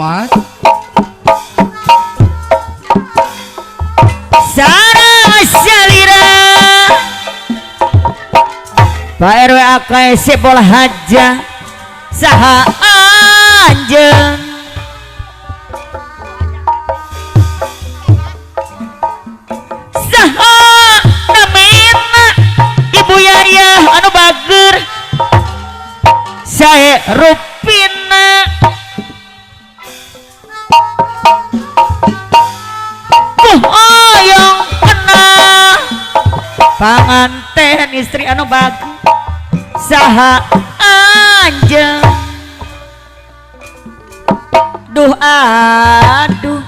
Mas sareng salira Pak RW AKS bola haja saha anjeun saha namina ibu yayah anu bager sae rupina oyong kena panganten istri anu bagus saha anjeun duh aduh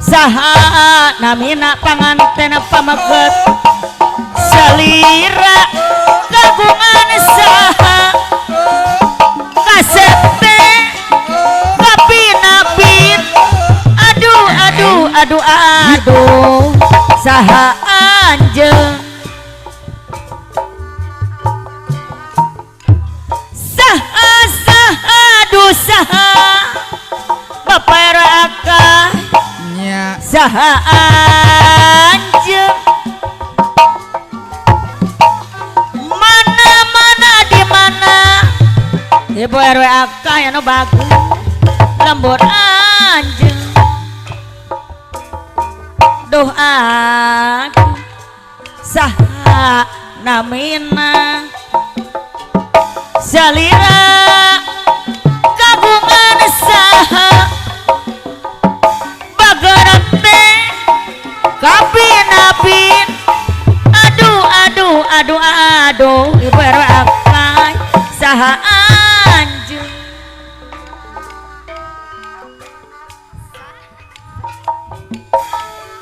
saha namina panganten pamaget salira kagungan saha kasete kapinapin aduh aduh aduh aduh saha anjeun saha saha aduh saha Bapak Raka nya saha anjeun mana mana di mana Ibu RW AK yang bagus lembur anjeun duh aku saha namina salira kagungan saha bagerate kapinapin aduh aduh aduh aduh Ibu RW akai saha anjeun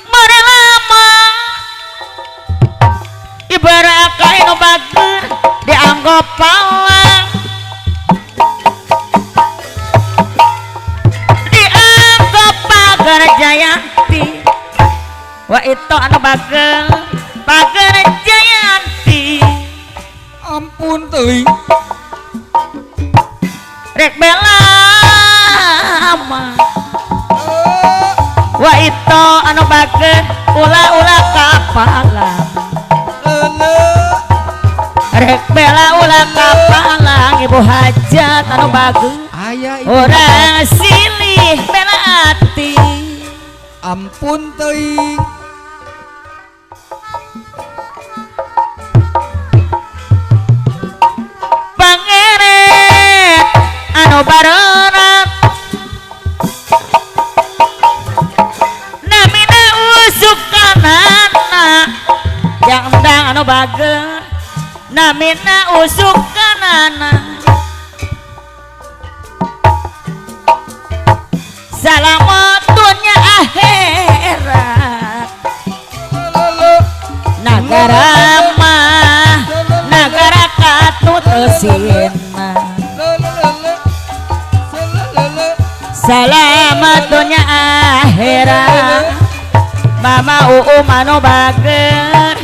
marelama Ibu RW akai nu bager dianggap pawang dianggap pagar Jayanti wa itu anu bagel pagar Jayanti ampun teuing rek bela ama wa itu anu bagel ulah-ulah kapalang rek bela ulah kapalang ibu hajat anu bagus aya ibu orang silih bela hati ampun teuing pangeret anu baronat namina usuk kanana yang endang anu bager namina usuk kanana salamat dunia akhirat nagara mah nagara katutusina salamat dunia akhirat mama mano bager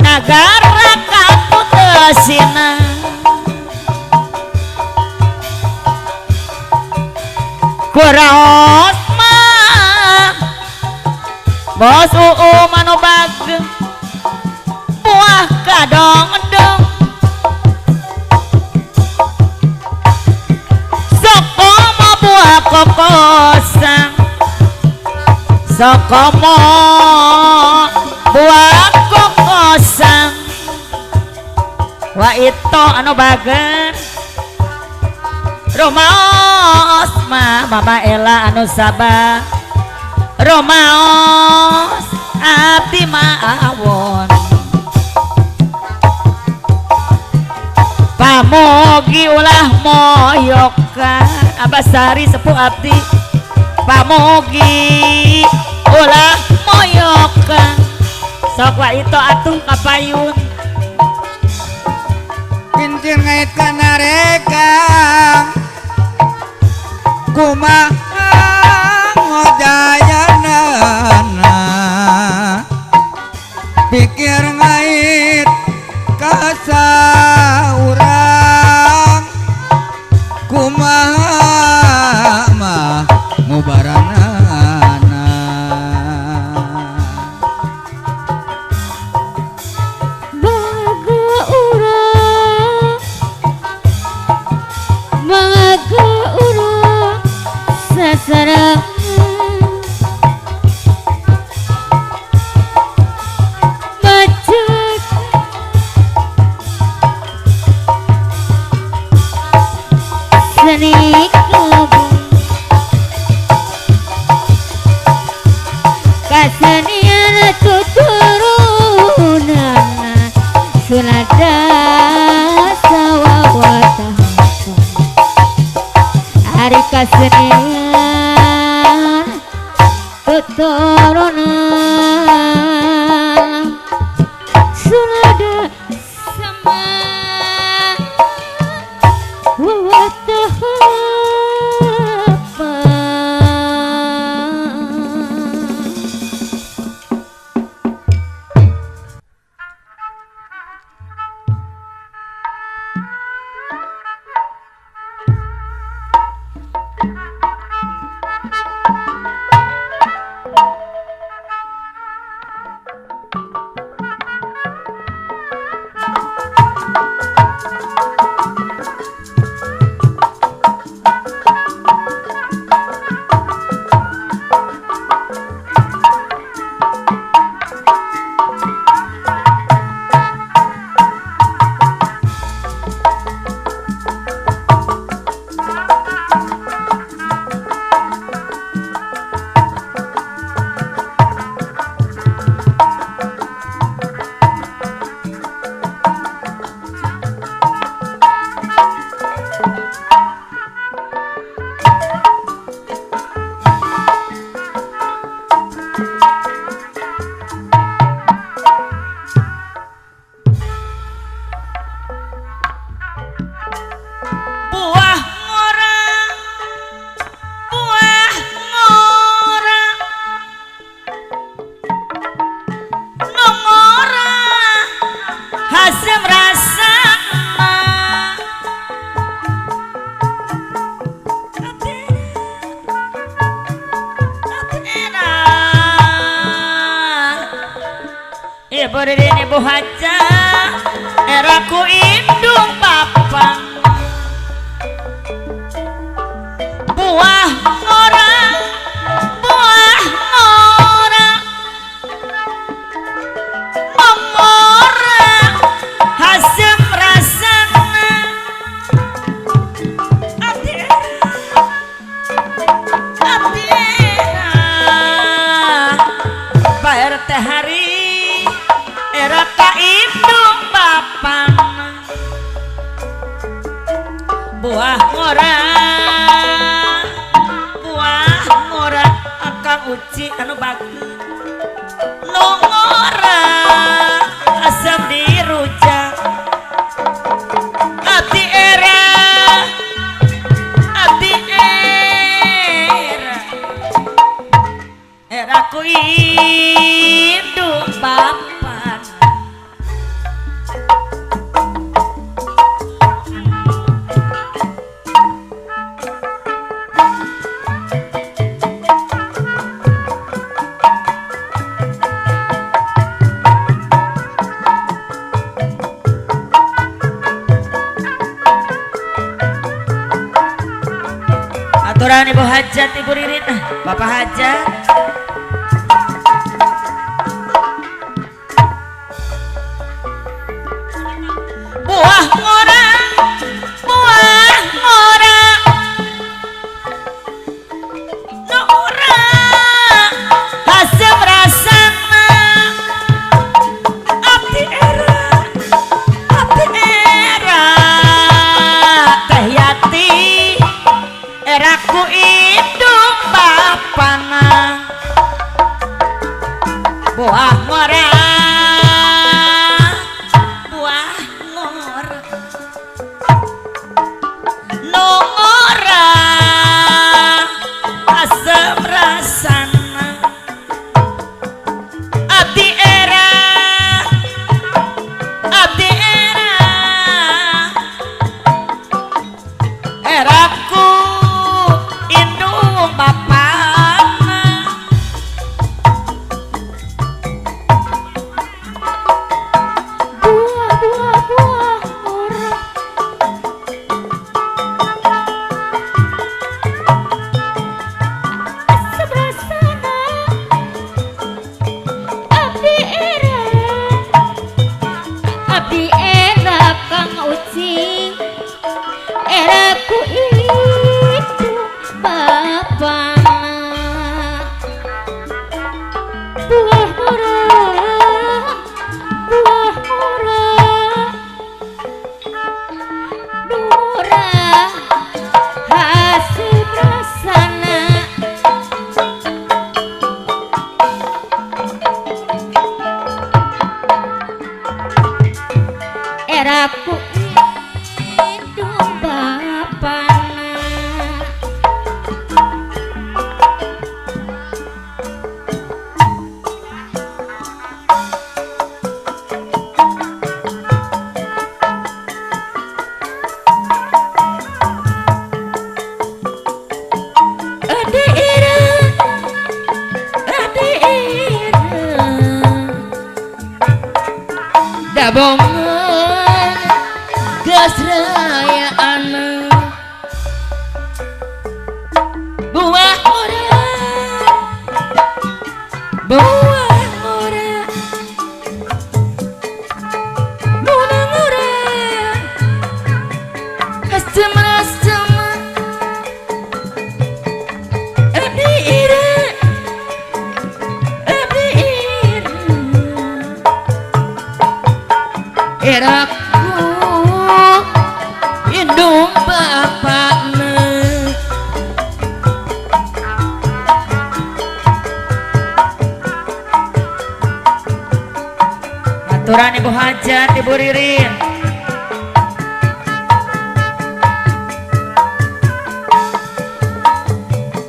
nagara katutusina kuraos mah bos mano bager buah kadong-dong sokomo buah kokosang sokomo buah kokosang wa itu anu bager Romaos mah mama Ela anu sabah Romaos abdi maawon pamogi ulah moyokan abasari sepuh abdi pamogi ulah moyokan sok wa itu atuh kapayun kincir ngait kana rekang kumaha ngodayanana pikir ngait kasaurang kumaha mah baranana baga urang sasarangan bacek seni kabung kasenian tuturunana sunada sawawata hari kasenian tuturunan sunada sama wawata Berdini Bu Haja eraku indung papan buah orang mengora hasem rasana atira bayar teh hari raka indung papan buah ngora akang uci anu bagus nu ngora asam dirujak ati era ku indung papan aturan Ibu Hajat, Ibu Ririn, Bapak Hajat. Buah ngora Nora hasem rasana abdi era teh yati eraku indung bapana buah ngora Baturan Ibu Hajat, Ibu Ririn.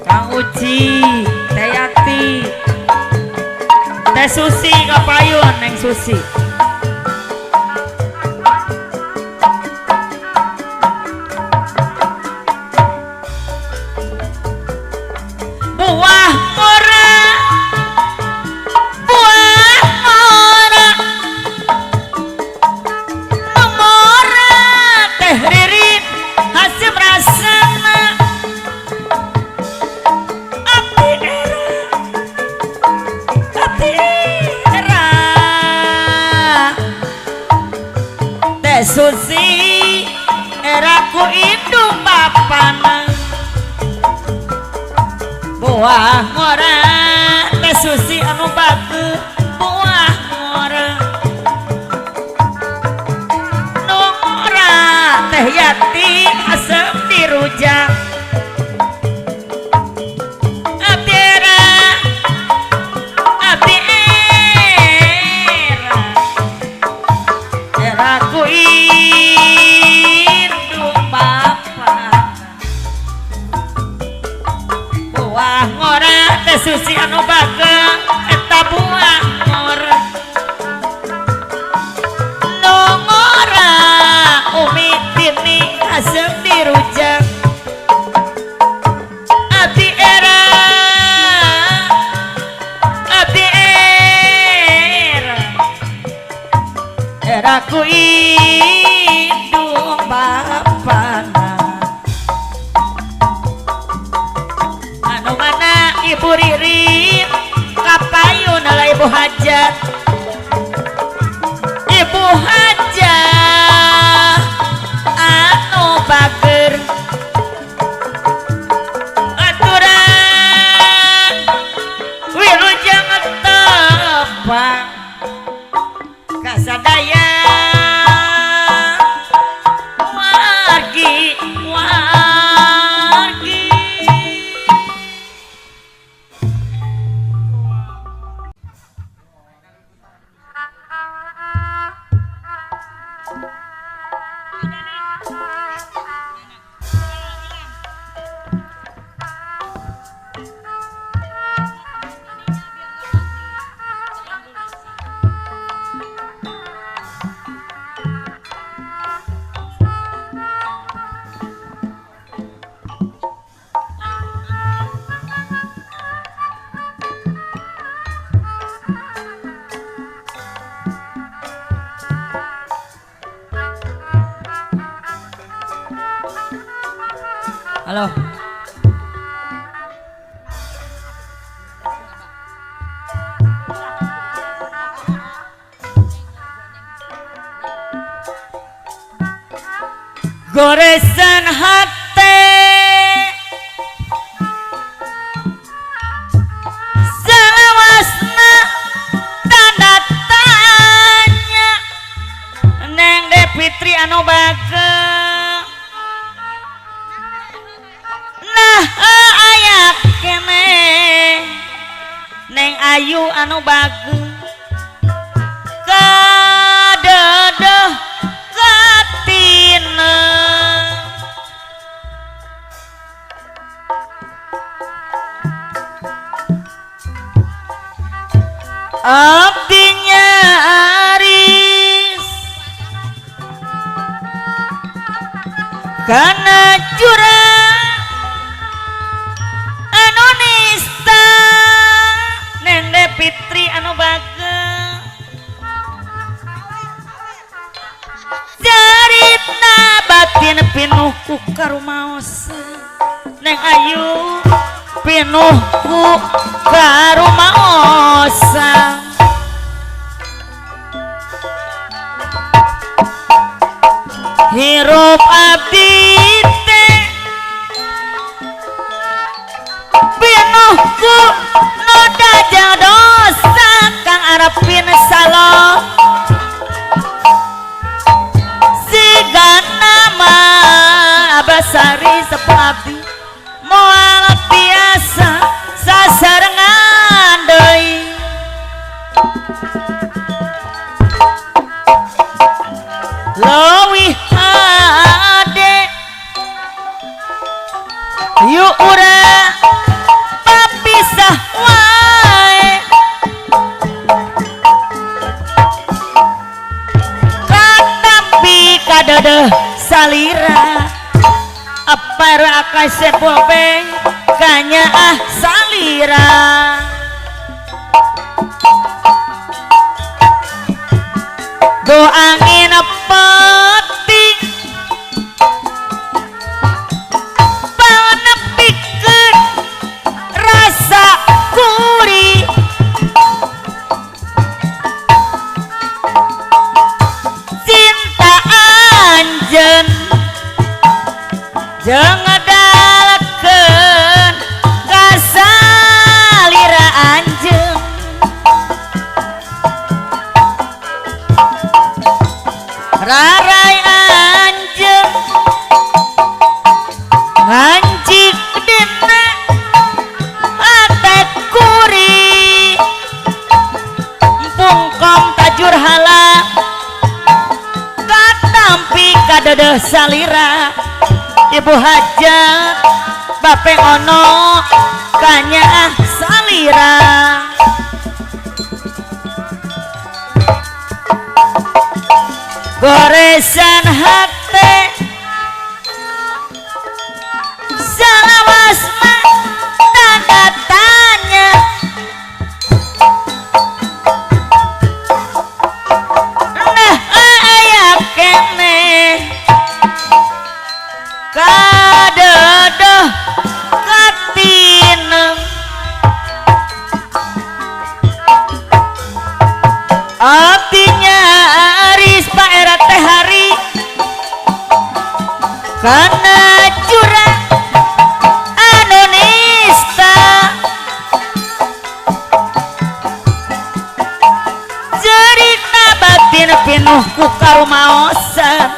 Kang Uci, Teh Yati, Teh Susi Kapayun, Neng Susi. Buah ngora, buah ngora, ngora Teh Ririn Hasim Rasana. Abdi era Teh Susi era ku indung bapana. Buah ngora Teh Susi anu bageus buah ngora. Nu ngora Teh Yati asem dirujak. Abdi era era ku indung bapana. Buah ngora Teh Susi anu bageus eta buah ngora. Nu ngora Umi Tini asem dirujak. Abdi era era ku indung bapana. Anu mana Ibu Ririn Kapayun ala Ibu Hajat. Ibu Hajat anu bager aturan wilujeng tepang kasadaya wargi. Halo. Goresan hati salawasna tanda tanya Neng Depitri anu bageus. Nah aya kene Neng Ayu anu bageus kadedeh katina. Abdinya aris kana jurang anu nista Neng Depitri anu bageus. Carita batin pinuh ku karumaosan Neng Ayu pinuh ku karumaosan. Hirup abdi teh pinuh ku noda jeung dosa kang arepin salon. Sigana mah Abasari sepuh abdi moal biasa sasarengan deui. kasih bobeng kanya salira do angin peting panepikeun rasa gurih cinta anjeun jeung ngedalekeun kasalira anjeun rarai anjeun ngancik dina ate kuri pungkom tajur hala katampi kadeudeus salira ibu hajat bape ono kanya salira goresan hate salawas mah tanda tanya nah aya kene kadeueuh katineng artinya aris paera teh hari kana curang anu nista cerita batin pinuh ku karumaosan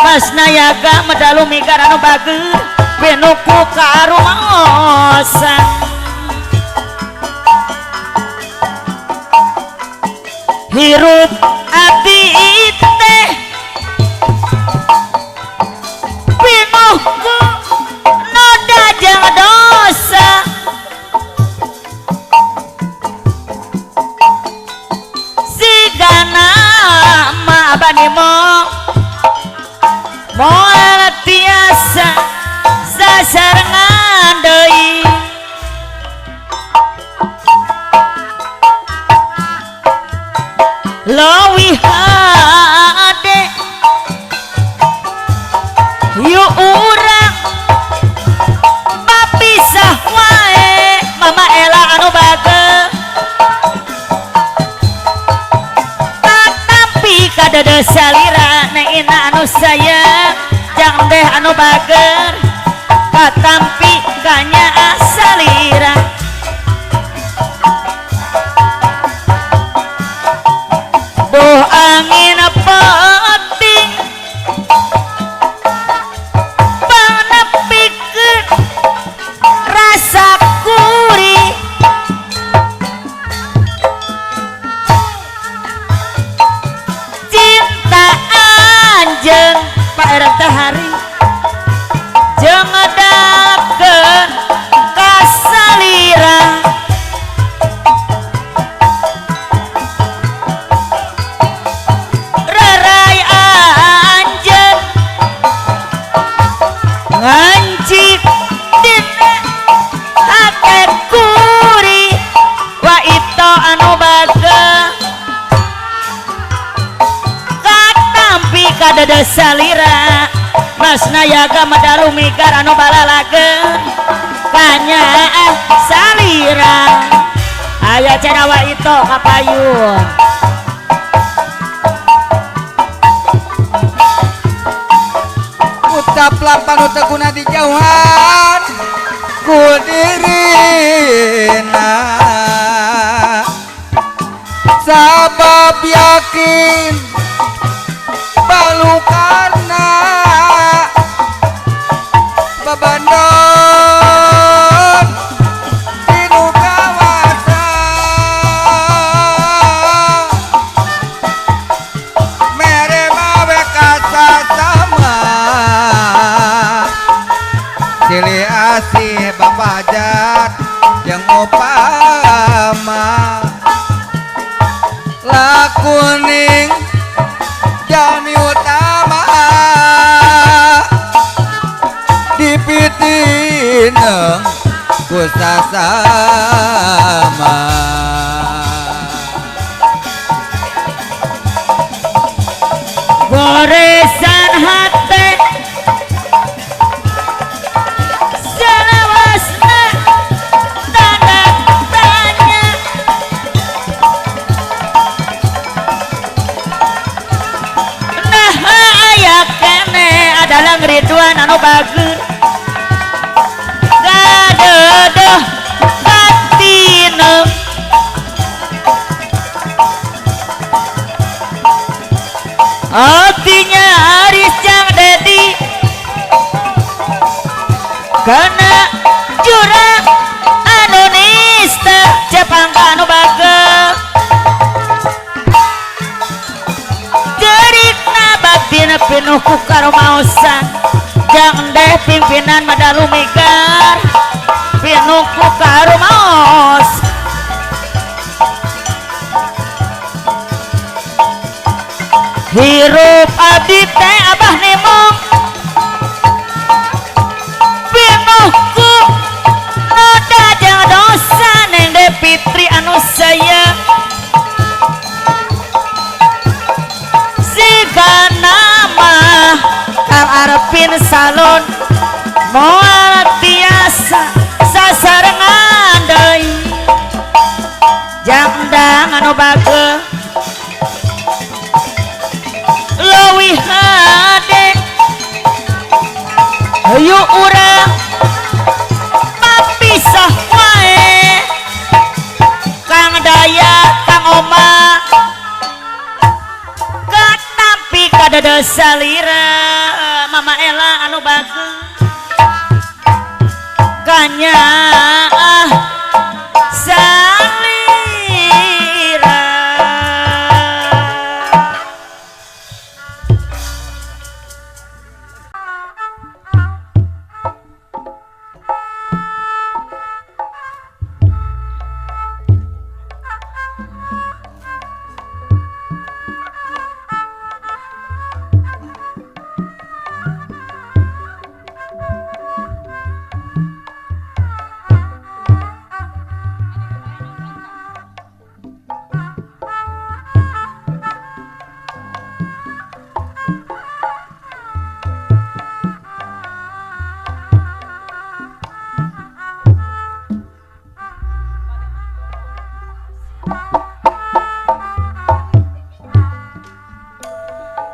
Masna yaga medalu migar anu bageur pinuh ku karumaosan hirup ati teh pinuh ku noda jeung dosa sigana ma abani moal tiasa sasarengan deui leuwih hade yu urang bapisah wae mama ela anu bageur tapi kadeudeus salira neina anu sayang jang deh anu bageur katampi kanya salira buh angin peting panepikeun rasa gurih cinta anjeun paera teh hari jeung ngedalekeun kasalira rarai anjeun ngancik dina hate kuri wa ito anu bageur katampi kadeudeus salira Masna yaga medalu migar anu balalageun kanya salira aya cenah wa ito kapayun ucaplah panu teguna di jauhan ku dirina sabab yakin balukana babandon dinu kawasan mere mawe kasa sama silih asih babajat yang opama lakuning sasama goresan hati selawasna tanda tanya nah aya kene adalah Ridwan anu bagus gadeuh batina hatinya Aris Jang Dedi kena jurang anu nista Jepang anu bagel derikna batina pinuh ku karumaosan Jang Deh pimpinan Madalu Migar pinuh ku karumaos hirup abdi teh abah nemong pinuhku noda jang dosa neng de Fitri anu sayang siga nama Kang Arpin Salon moal tiasa sasarengan deui jangdang anu bagel leuwih hade ayo urang papisah wae Kang Daya Kang Oma katampi kadada salira Mama Ella anu bagus kanya salira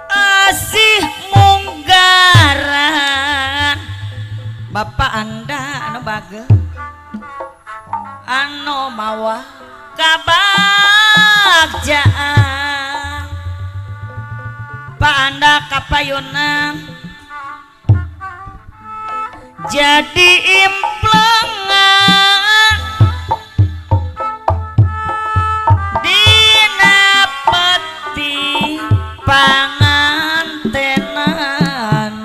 asih munggaran Bapak Anda anu bagel anu mawa kabagjaan Pak Anda kapayunan jadi implengan dina peti pangantenan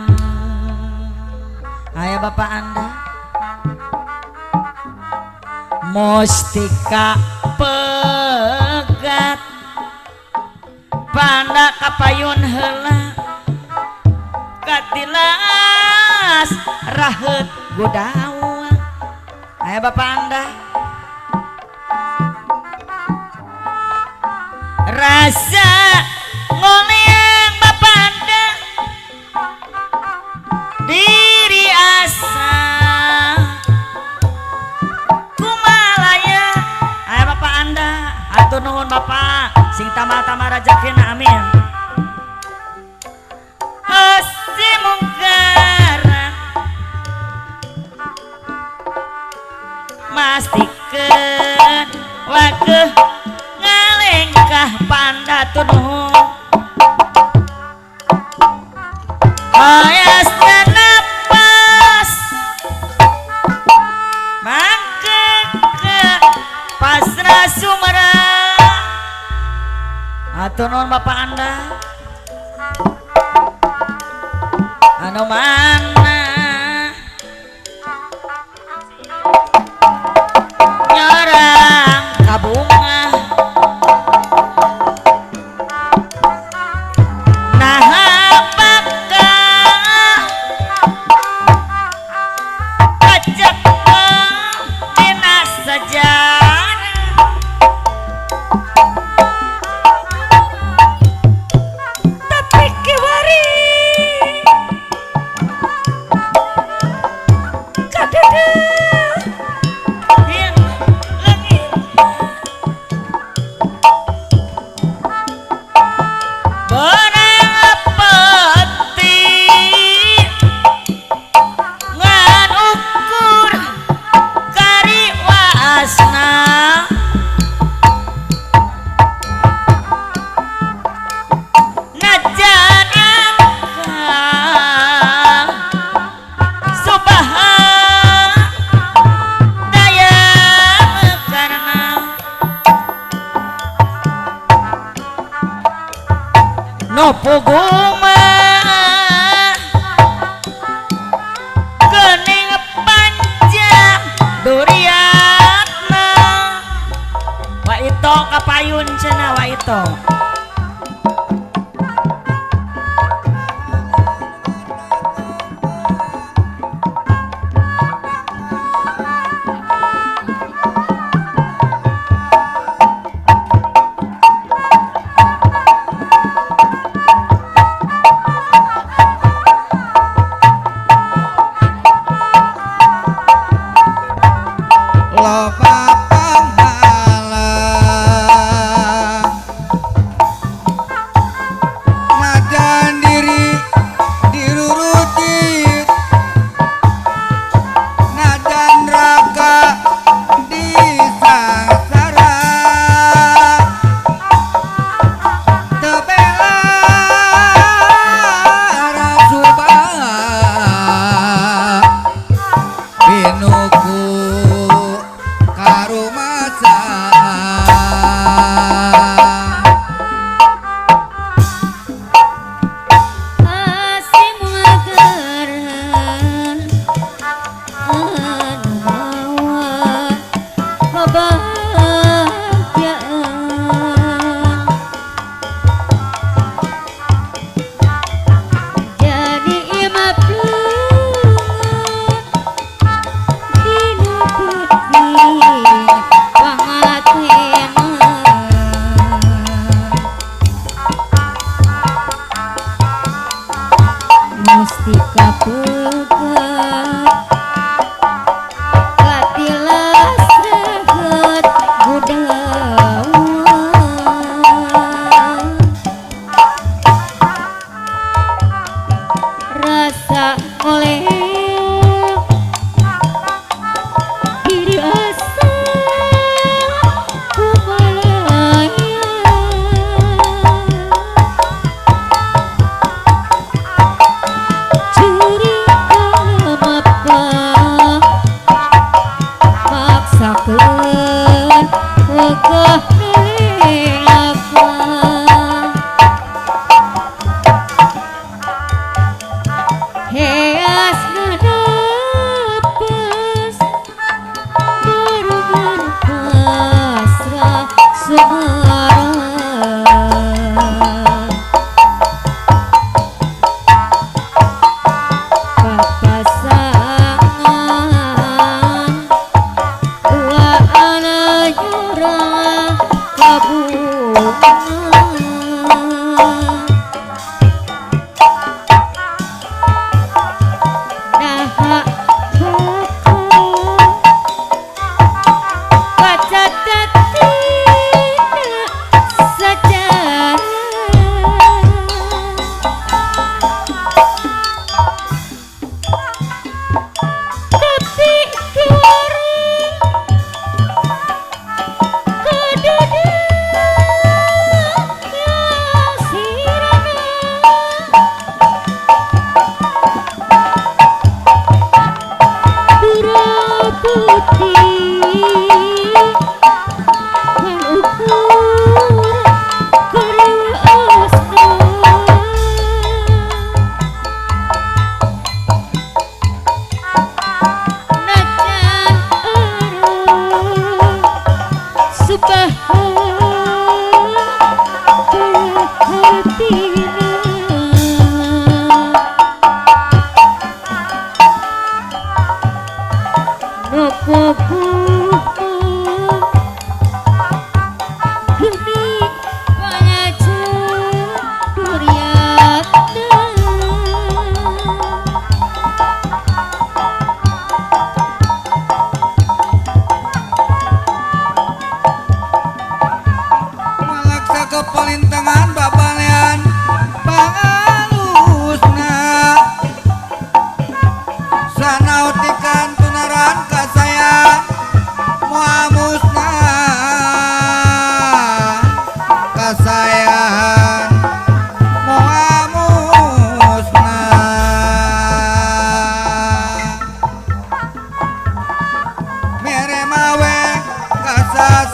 aya Bapak Anda mustika pegat Panda kapayun heula katilas raheut godawa aya Bapak Anda rasa ngoleang Bapak Anda diri asa kumalaya aya Bapak Anda atur nuhun Bapak sing tamal-tamal rezekina amin hasti munggaran mastikeun wageuh ngalengkah Panda tur nuhun hayasna napas mangkeuk pasrah sumera atur nuhun Bapak Anda anu mana nyarang kabunga nah bakal kacek dina saja. Tapi kiwari kadada yang langit barang peti ngan ukur kari wasna najan angkang subaha daya karena no puguma gening panjang duriatna wa ito kapayun cenah wa ito loba pamalang najan diri dirurutit najan raka disangsara tebela rasubah pinuku karumasa Asim ngageran anu mawa kebahagiaan jadi imah dina putih pangatenan mustika pegat katilas reget gudawan rasa oleh diri asa kumalaya curi mapa maksakeun wegah nelaka heas ngadepes barengan pasrah semarang papasangan tuaan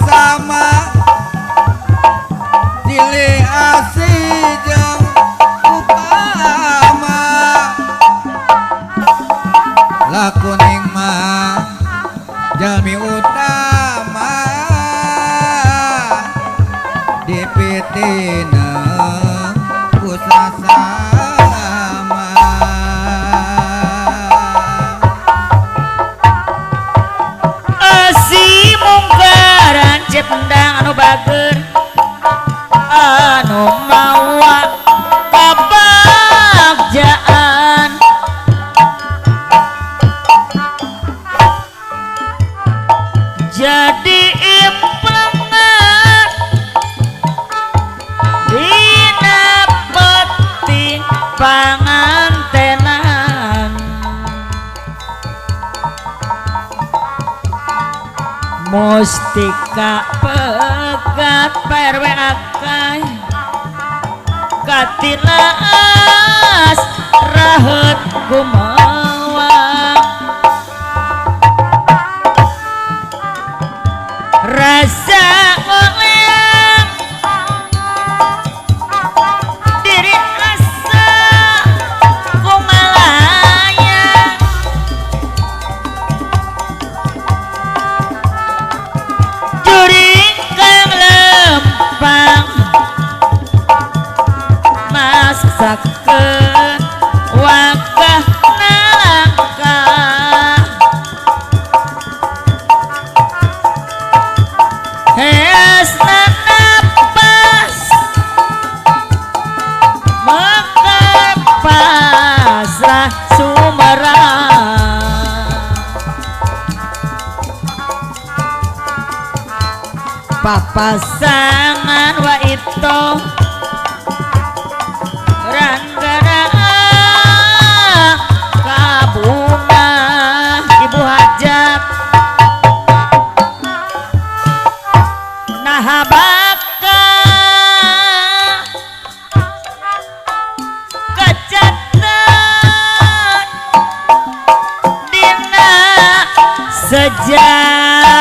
sama silih asih jeung upama lakuning mah jalmi utama dipitina ku sasama si mungkaran cipendang anu bager anu mawa kabagjaan jadi impengan dina peti pangantenan mustika pegat PRW akai katilas rahet kumawa rasa ngoleang diri asa kumalaya juring kang lempang masakkeun wakah nalangkah heasna napas mekar pasrah sumerang papasangan wa itu ranggara kabuna ibu hajat nah baka kecatan dina sejarah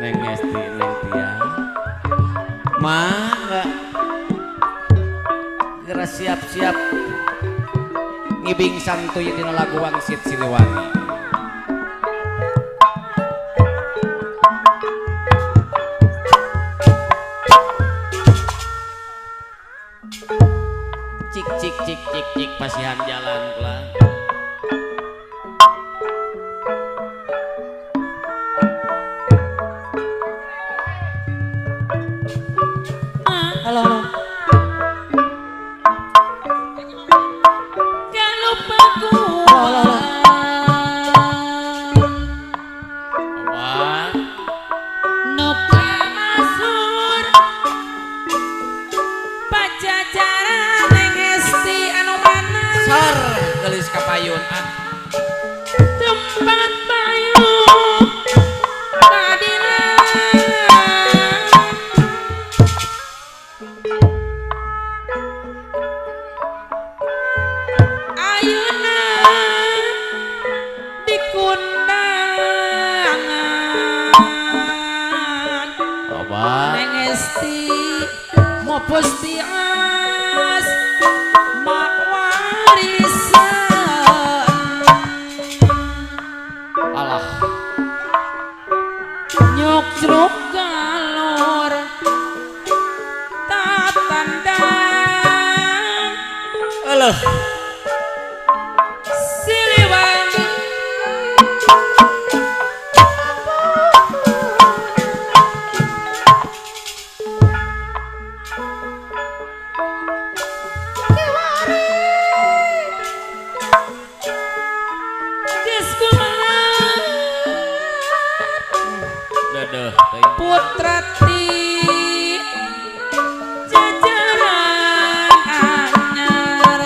Neng Esti Neng Tia mah geura siap-siap ngibing santuy dina lagu Wangsit Siliwangi cik cik cik cik cik pasihan jalan pula halo halo gak lupa gua Wah, nuka masur pajajaran neng esti anu mana sor gelis kapayun tempat bayu kadilan ayeuna dikundangan coba neng esti mau pustias mak warisan alah nyok jeruk galor tatandang alah Siliwangi dedeh putra ti jajaran anyar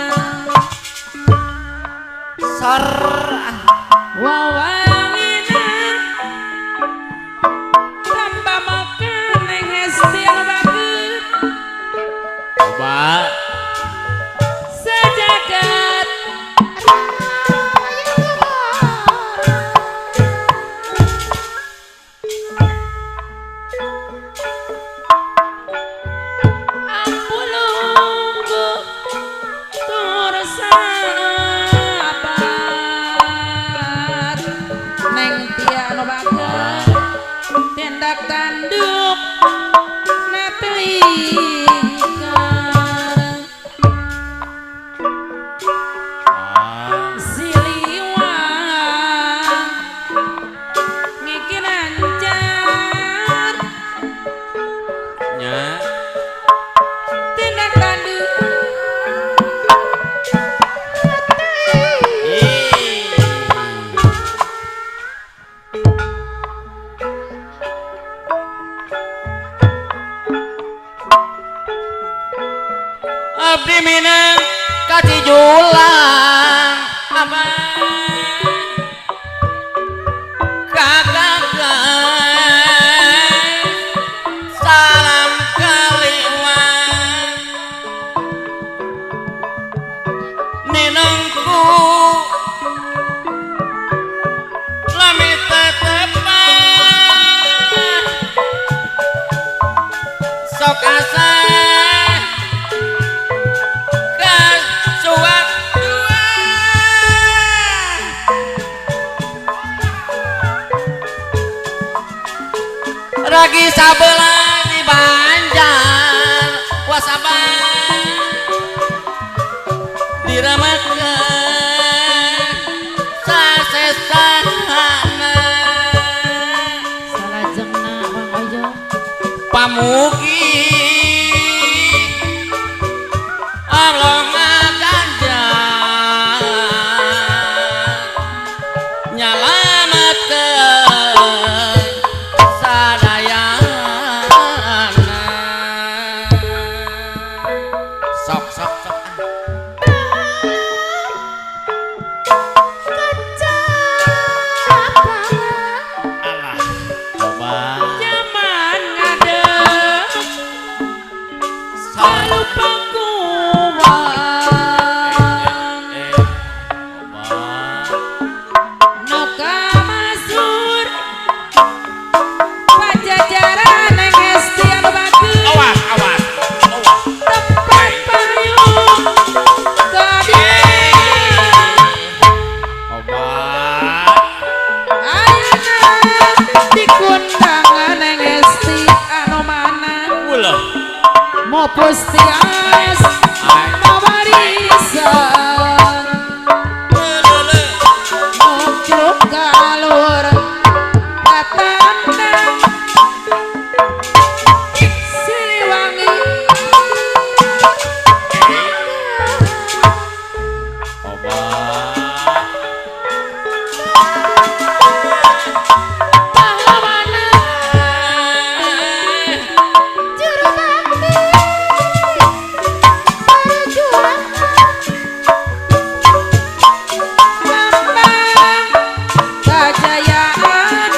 neng tia anu bager tindak tanduk nateuingkar siliwang ngiki lancar nya tindak tanduk abdi minang kaci julang abang kakak salam kaliwang ninangku lami tetepan sok asa ragi sabelah di Banjar wasabang diramakeun sasesana salajengna Bang Ojo pamugi Allah ngaganjar nyalametkeun sadayana sok sok sok alah coba zaman ngadeg sarupa kuwang nu kamasur pajajaran neng esti anu bageus awas awas awas tempat payung kadina obat ayeuna di kundangan neng esti anu mana ulah mau pustias mau warisan muncul galur katandang Siliwangi obat pahlawana juru bakti perjuangan lambang kejayaan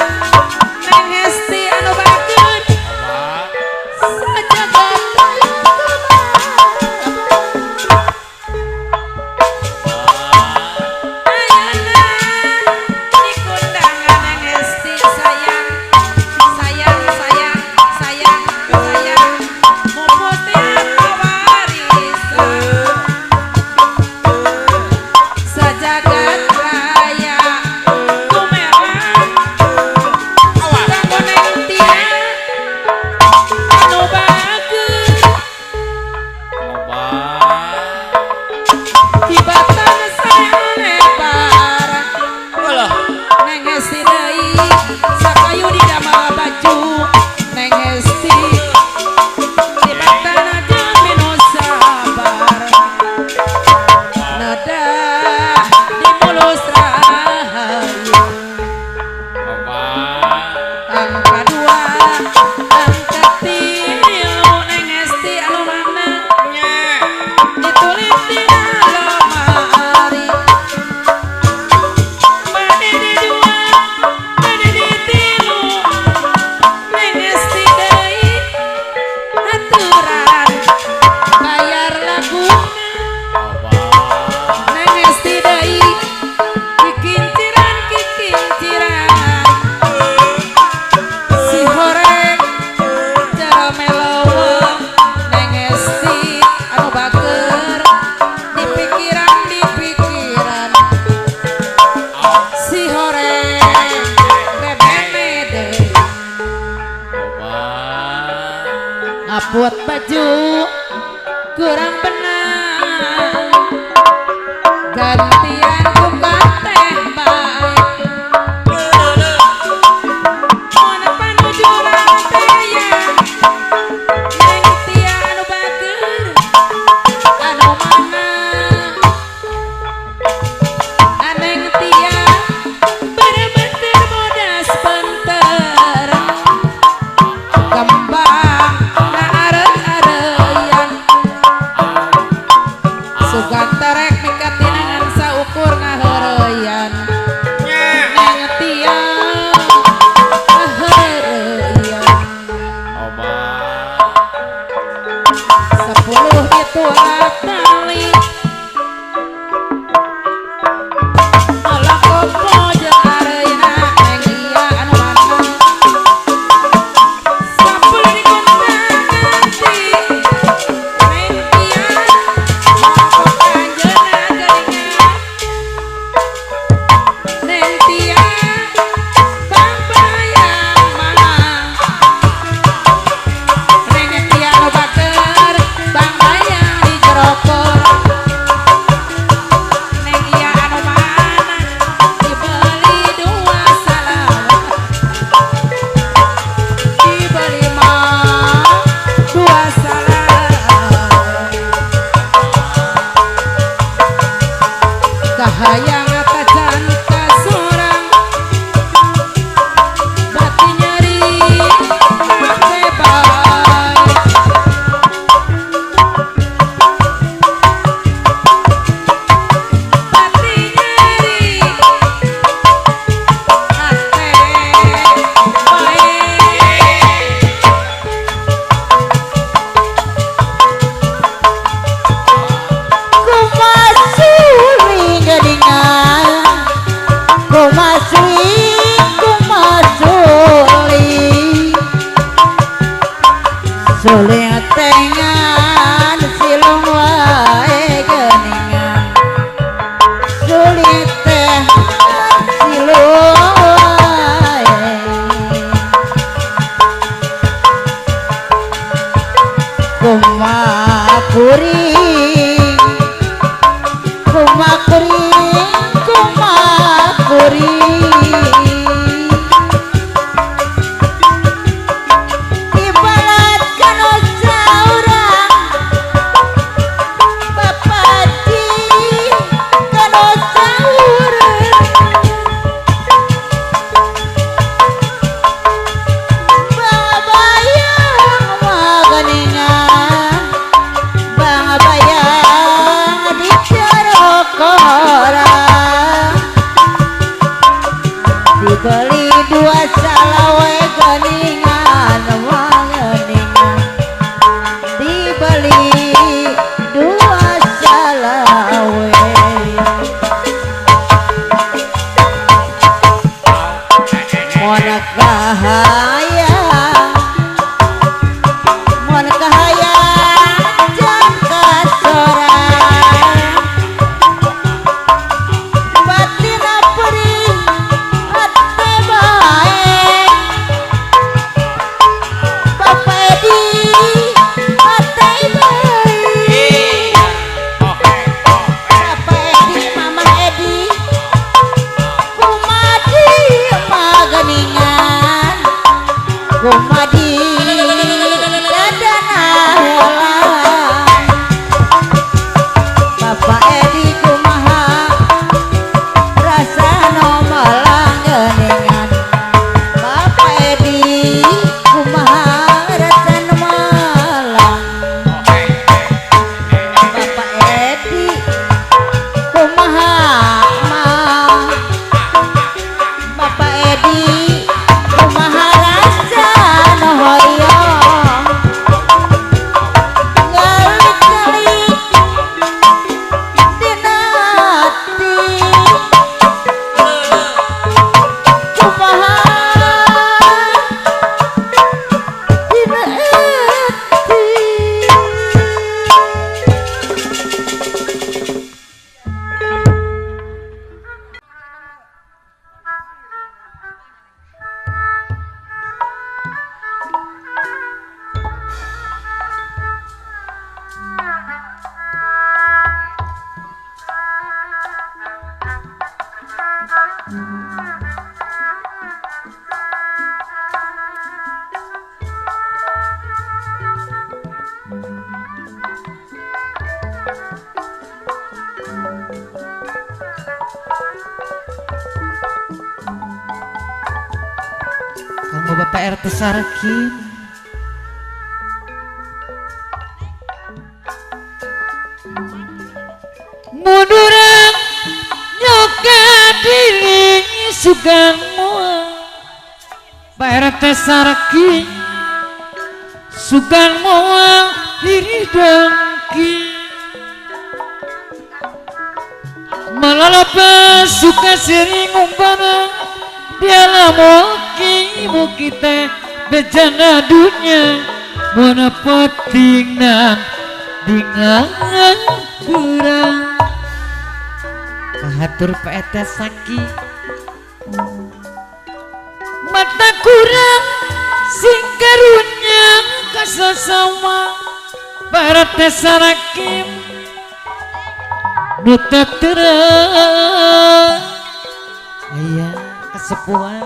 buat baju kurang benar gantian buka teh baik mana panuju ranteya neng tia anu bager anu mana aneng tia bener-bener bodas bentar kembang na areuy-areuyan sugan terek mingkat tinangan saukur ngahareuyan neng tia ngahareuyan obat 10 ditulak tali Alakopo jeung areuna neng iya anu mana sampul dikontak ganti neng iya mangkok kanjeuna geuningan neng tia bambayang mang neng tia anu baker bambayang di jerokor neng iya anu mana dibeli 2 salawan dibeli mah 2 salawan kahayang tajan ka sorang bati nyeri make baik bati nyeri make baik Kumasuri gadingan kumasuri suling tengan silung wae geningan suling tengan silung wae kumakuring kumakuring ibarat kanu saurang bapaji kanu saurang babayang maganingan babayang di corokora dibeli 2 salawe geningan wangeningan dibeli 2 salawe mon kahaya jan kasorang batina perih hati baik Bapak Edi hati baik Bapak Edi Mama Edi kumadi maganingan Bapak RT Sarkim munduran nyoka diri sugan moal Pak RT Sarkim sugan moal diri dengki malalapa suka sering umpana dialah muki teh bejana dunia mana pentingna dengan kurang kahatur Pak Eta Saki mata kurang sing karunya kasasama Pak Eta Sarakim nuta terang ayah kesepuan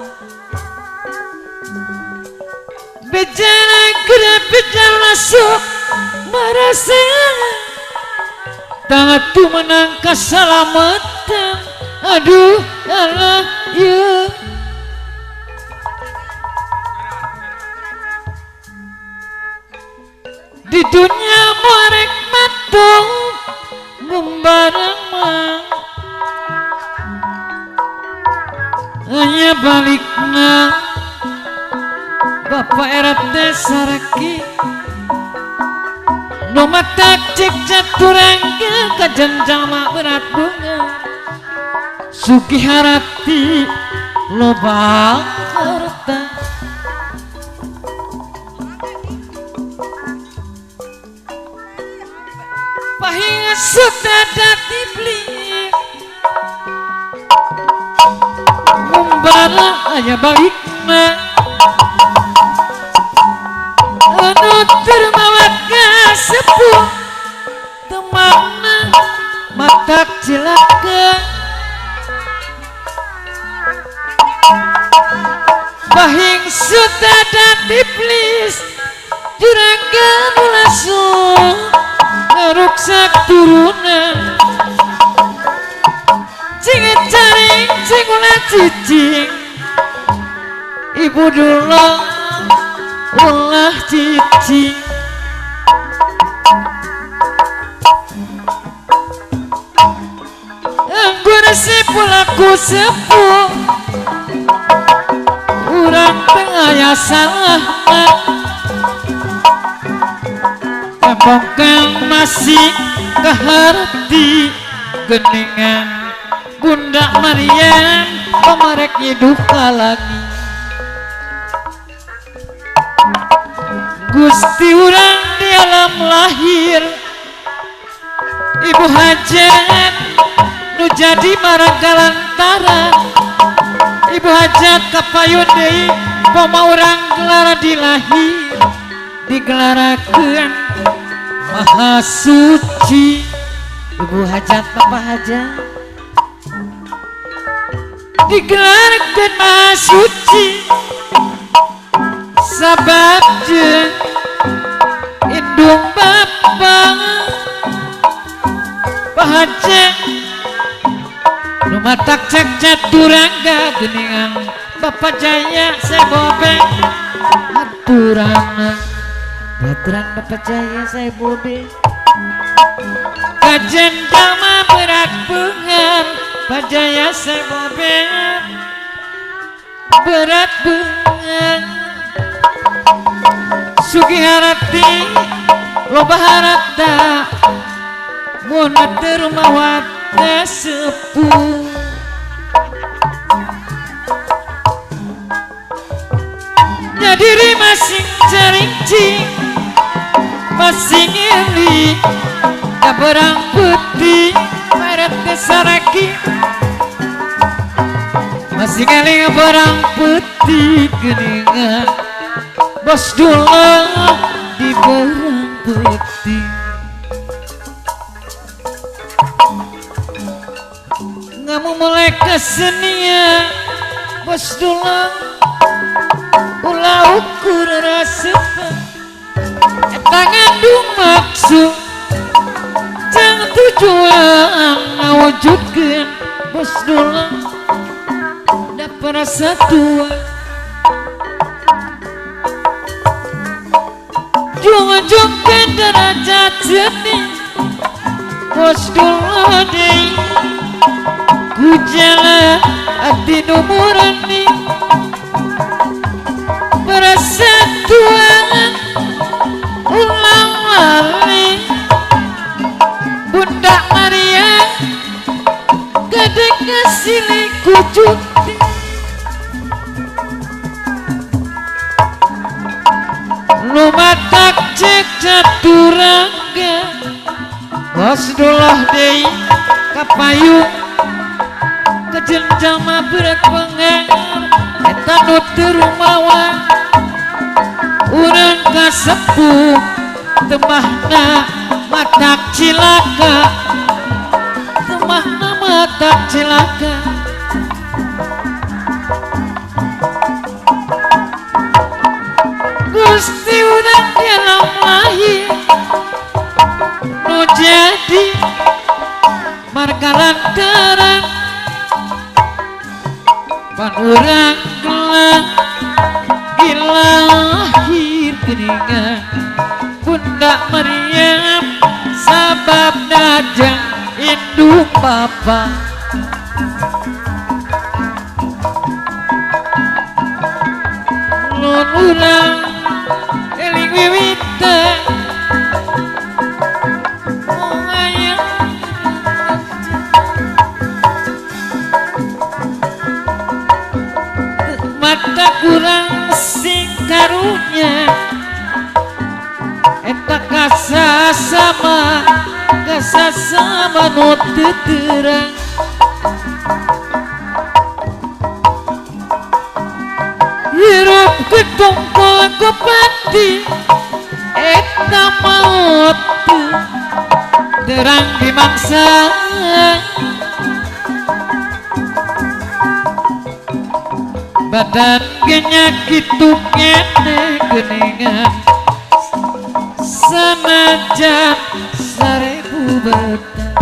bejana gerak bejana masuk merasa tangan tu menang keselamatan aduh alah ya di dunia merek matong membarang hanya balikna Bapak RT Saraki no mata cek caturangga kajenjama berat bunga suki harati loba harta pahinga sutadati beli membara aya balikna anu termawat sepuh temanna matak cilaka bahing sutadat iblis juraga langsung ngeruksak turunan cingin caring cingula cicing ibu dulu ulah cicing anggur sepulaku sepuh urang tengah ya salah tembongkan masih keharti geningan Bunda Marian pemarek hidup lagi Gusti urang di alam lahir Ibu Hajat nu jadi maragalantaran Ibu Hajat kapayun deui poma urang gelara dilahir digelarakeun Maha Suci Ibu Hajat Bapak Hajat digelarkeun Maha Suci sabab jeung indung Bapak Hajat lumatak cek caturangga geningan Bapak Jaya saya bobe aturana baturan Bapak Jaya saya bobe kajen jama berat bengan Pak Jaya saya bobe berat bengan sugi harati loba harata muna termawat sepuh nyadiri masing carincing masing ngeli kaberang putih Pak RT Saraki masing ngeli kaberang putih geningan bos dulu di berang putih kamu mulai kesenian bos dulang ulah ukur rasa tangan dung maksud jangan tujuan ngawujudkan bos dulang dapat rasa tua Junjung ke derajat seni Bos dulu deh ku jalan hati numurani persatuan ulang wali Bunda Maria gede kasih kucuti lumatak cek caturangga Bos dulu deh kapayung kejenjama berat pengar eta nu teu rumawa urang kasepuh temahna matak cilaka temahna matak cilaka Gusti urang dalam lahir nu jadi margaran terang pan urang gelang ilahir geningan Bunda Maryam sabab dajang indung bapa nun urang eling wiwita mata kurang sing karunya eta kasasama nu teu terang hirup ketongkol kopati eta maut terang di mangsa badan genyakit tukene geningan sanajan sarebu batang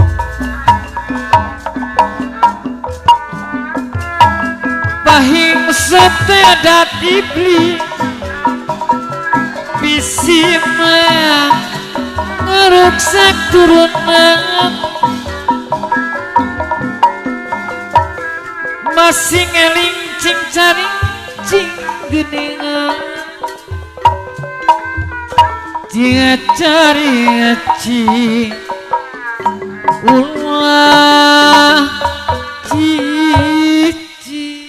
pahing sate ada dibeli bisi mah ngeruksak turunan masih ngeling cing cari cing geningan cing cari cing ulah cici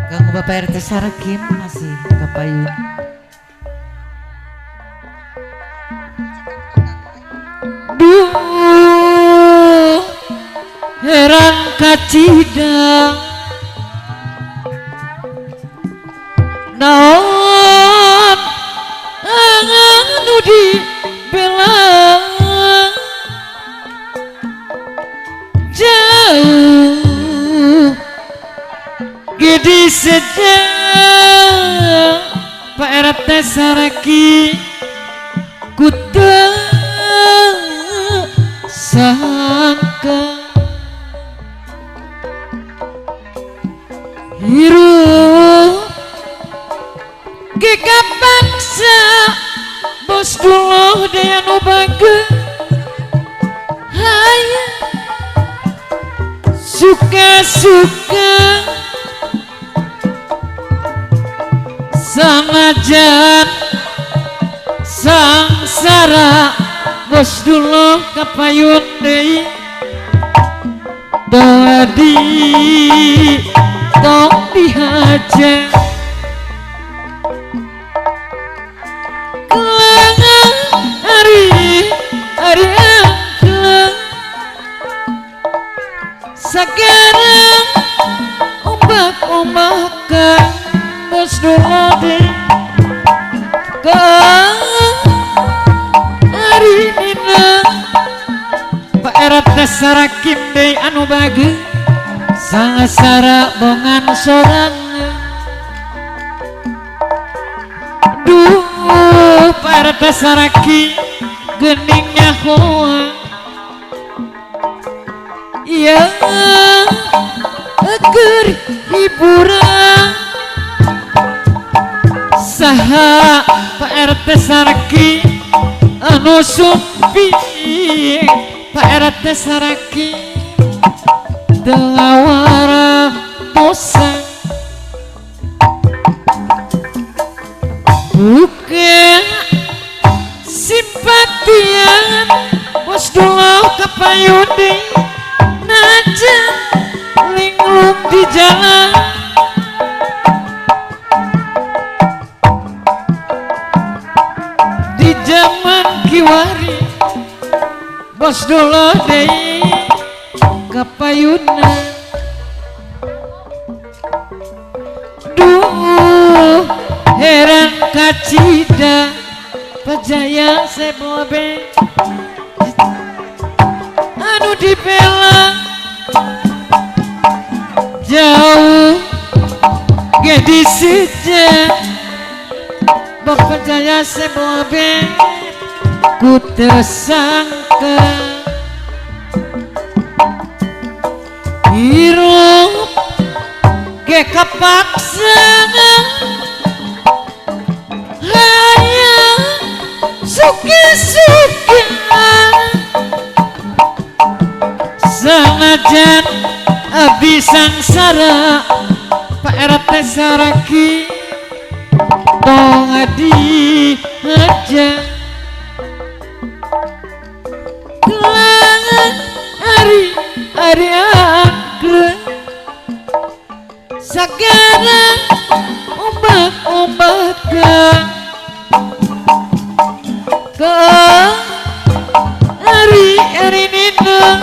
Kang Bapak RT Sarakim masih kapayun duh heran kacidang naon anu di belang jauh gede sejak Pak RT Saraki kuta sangka hirup geka paksa bos dulu daya nu bangga hanya suka-suka sanajan sangsara bos dulu kapayun deui dadi tong dihaja kelangan hari angkelang sekarang ombak-ombakan bos dulu deui sangasara bongan sorangan. Duh parata saraki geningnya hoa ya agar hiburan saha Pak RT saraki anu sumpi Pak RT saraki tengawara posa bukan simpatian bos dulu kapayudi naja linglung di jalan di zaman kiwari bos dulu deh kapayuna duh heran kacida pajaya sebobe anu dibela jauh gede sejak bapak jaya sebobe ku tersangka hirup ge kapaksa hanya suki-suki sanajan abdi sangsara Pak RT saraki tong adi aja kelangan hari anggrek sagana ombak-ombakan ke hari nina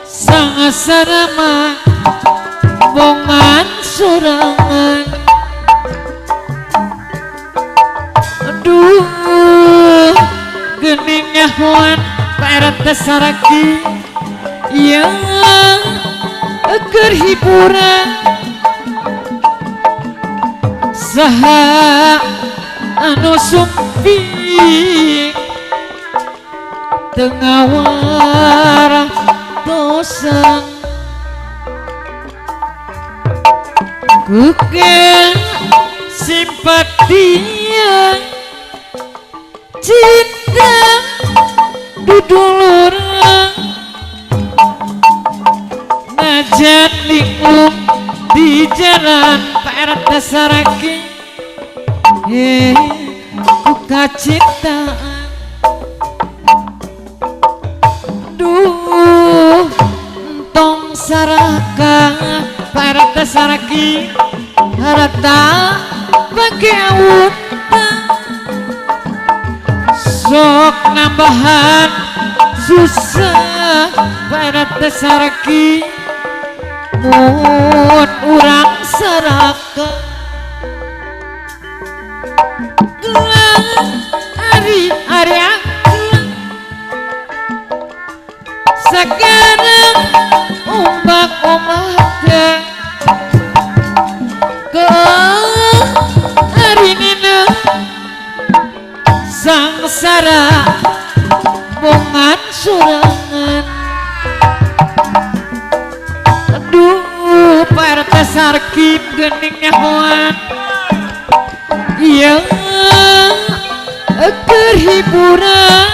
sangasara mah bongan sorangan. Aduh geningnya huan Pak RT saraki yang agar hiburan saha anu sumpi tengawara tosang bukan simpatian cinta dudulurang najan linglung di jalan Pak RT saraki buka cintaan duh entong saraka Pak RT saraki harata bagi awuta sok nambahan susah Pak RT saraki mun urang saraka gelang hari angkelang sekarang ombak-ombaknya ke hari nina sangsara bongan sorangan. Aduh Pak RT saraki geningnya hoan yang agar hiburan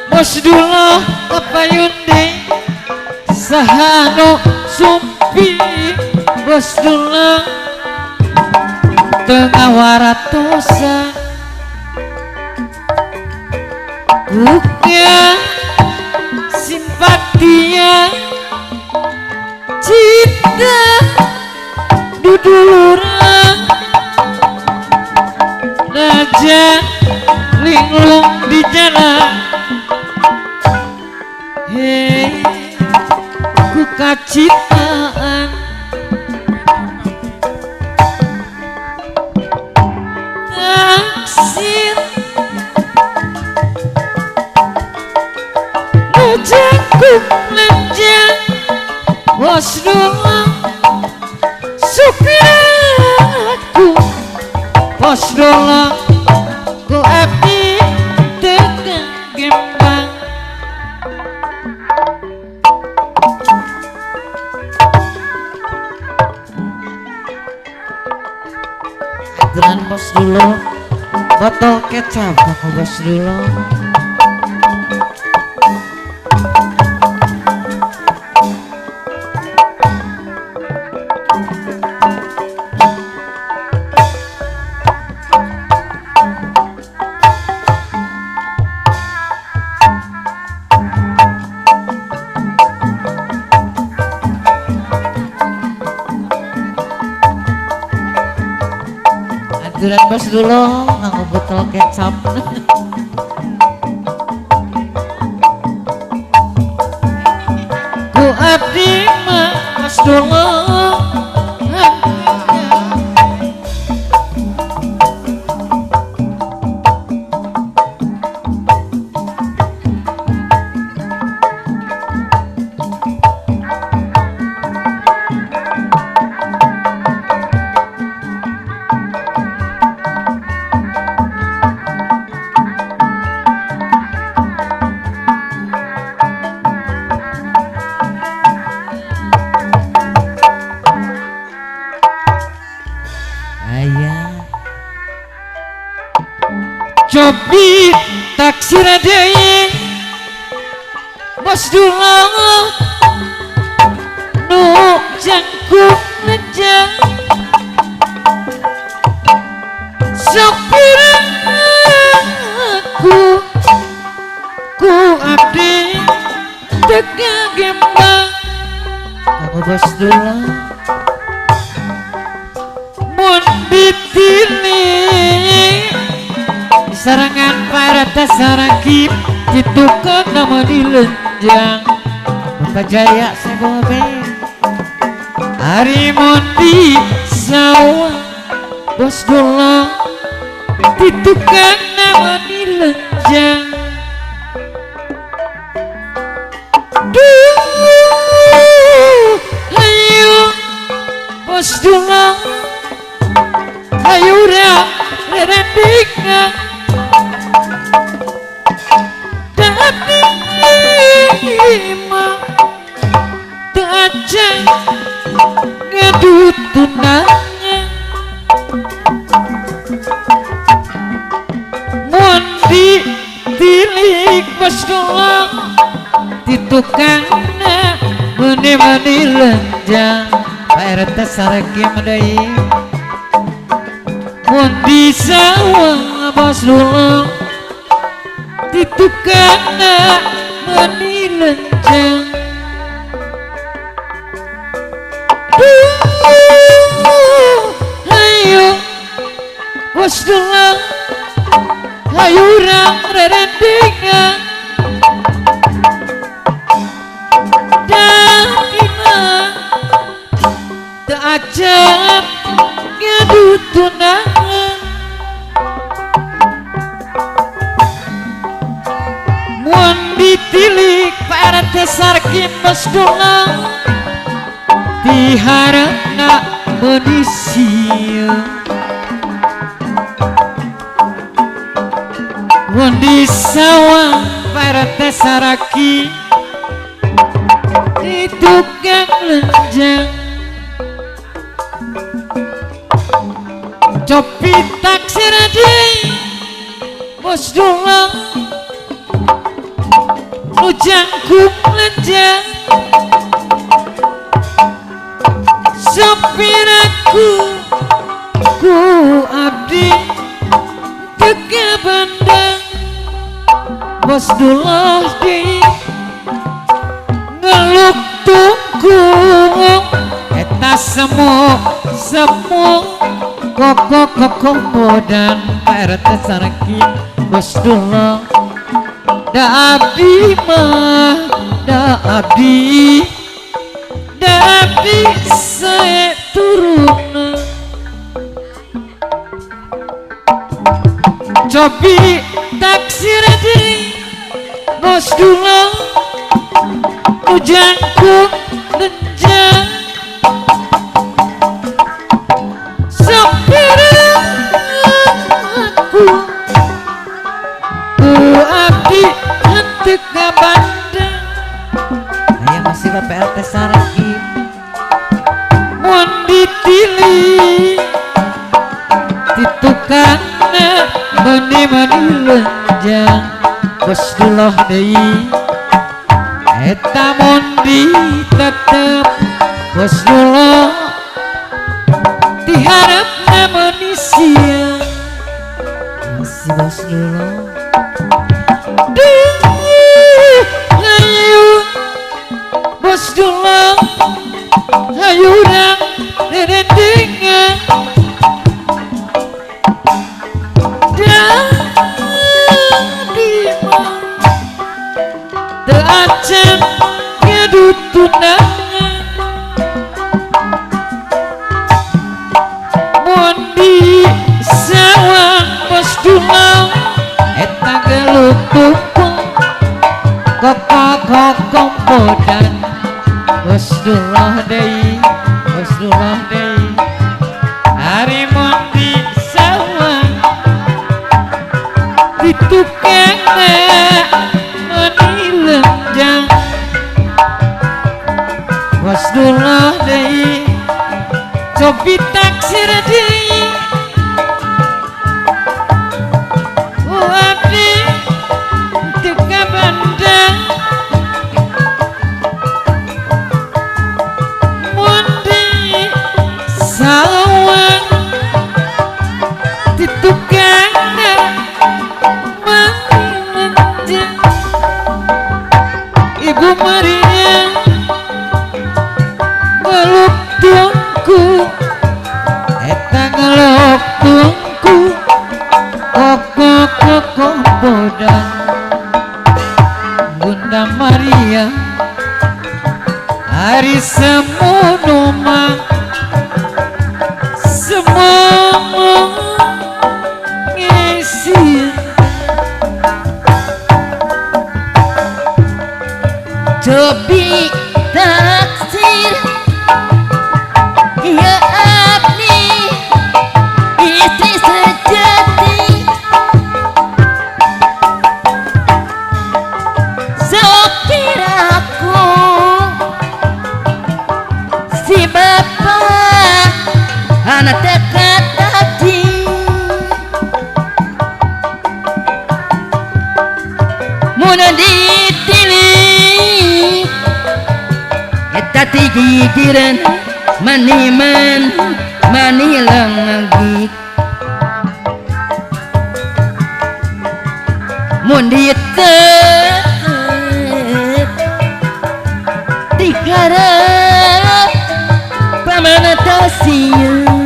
bos dulu kapayun deh sahano sumpi bos dulu tengah waratosa bukan simpatia cinta dudulurang naja linglung di jalan ku kacitaan taksir lejengku lejeng bos dulu supirku bos dulu ku abdi tegang gembang aturan bos dulu botol kecap aku bos dulu aturan bos dulu nganggo botol kecap ku abdi mah bos dulu cobi taksir deui bos dulu nu jangkuk lejang sopir aku ku abdi tegang gembang aku bos dulu mun ditilik sarangan para tasaraki ditukang nama dilenjang Bapak Jaya Sebobe Hari Mondi sawah bos dulu ditukang nama dilenjang duh ayo bos dulu ayo dah rendingan mah aja ngadu tunanya mun ditilik bos dulu ditukangna meni-meni lenjang Pak RT sareki deui mun di sawah bos dulu ditukangna meni lenjang ayo bos dulu ayo urang rerendingan dan imah teu ajab ngadu tunangan mun ditilik para tesarki bos dulu diharapna menisia mun di sawah para tesaraki di tukang lenjang copi taksir deui bos dulu nu jangkuk lenjang sopir aku ku abdi tega bandang bos dulu deui ngeluk tungku eta semu koko dan Pak RT sareki bos dulu da abdi mah da abdi saya turun cobi taksir deui bos dulu ujangku lenjang mundi lenjang Bosdullah deui eta mundi tetep Bosdullah diharapna manusia masih Bosdullah ayo Bosdullah ayo urang dedengan Acan ngedut tunangan mundi sawang Bosdullah eta gelut tumpung kokok bodan Bosdullah deui hari mundi sawang ditukangna lenjang Bosdullah deui cobi taksir deui abdi teu kabandang mundi sawang ditukangna lenjang Ibu Maria ngeluk tungku eta ngeluk tungku koko bodan Bunda Maria hari semono mah semono ngisi cobi taksir ya abdi istri sejati sokiraku si bapak anak dekat tadi muna ditilih eta gigiran maniman manilang ngagit mun ditet dikarep pamana tasieun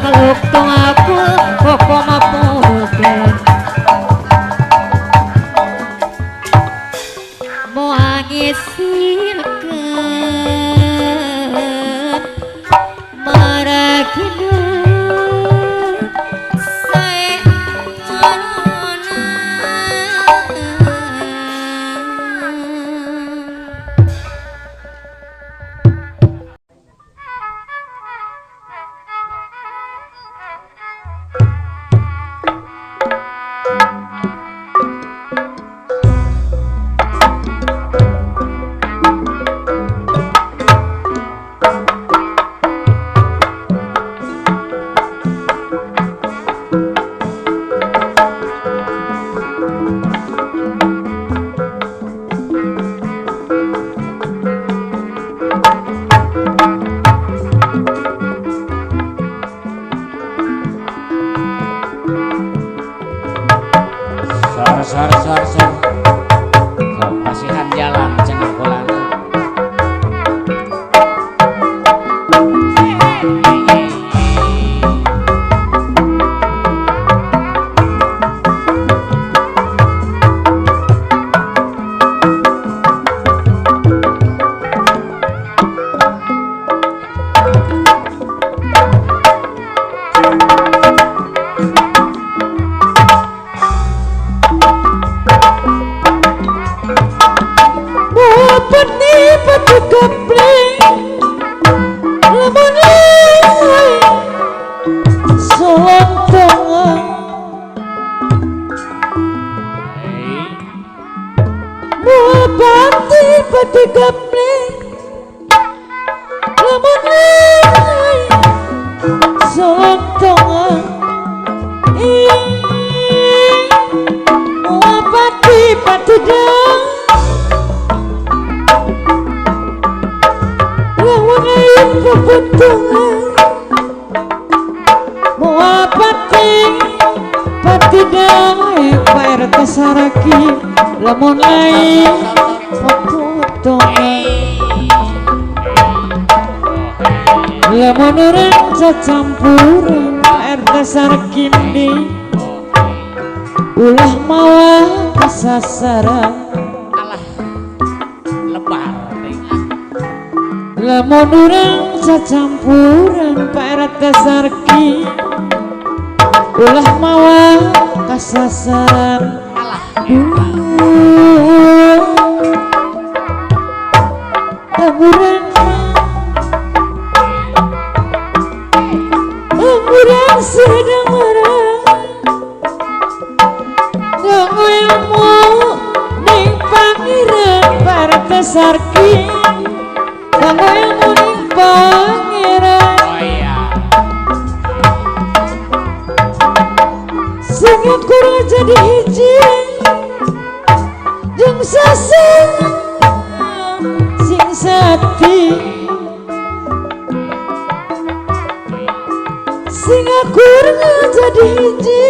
Kalau tong aku koko mapukan mau angisilkan maragina saya corona Sor kasihan jalan cenah pulang. gaple lamun lain sontongan pati patudang lamun lain kebutuhan pati patudang Pak RT saraki lamun lain kebutuhan lamun orang cacampuran RT sarkini ulah mawa kasasaran Alah lebar lamun orang cacampuran RT sarki ulah mawa kasasaran Alah taburan Urang sedang marah Dongo ilmu ning pangeran Parete sarki Dongo ilmu ning pangeran oh iya Singit kurang jadi hiji Jung sasang Sing sakti Singakurnya jadi hiji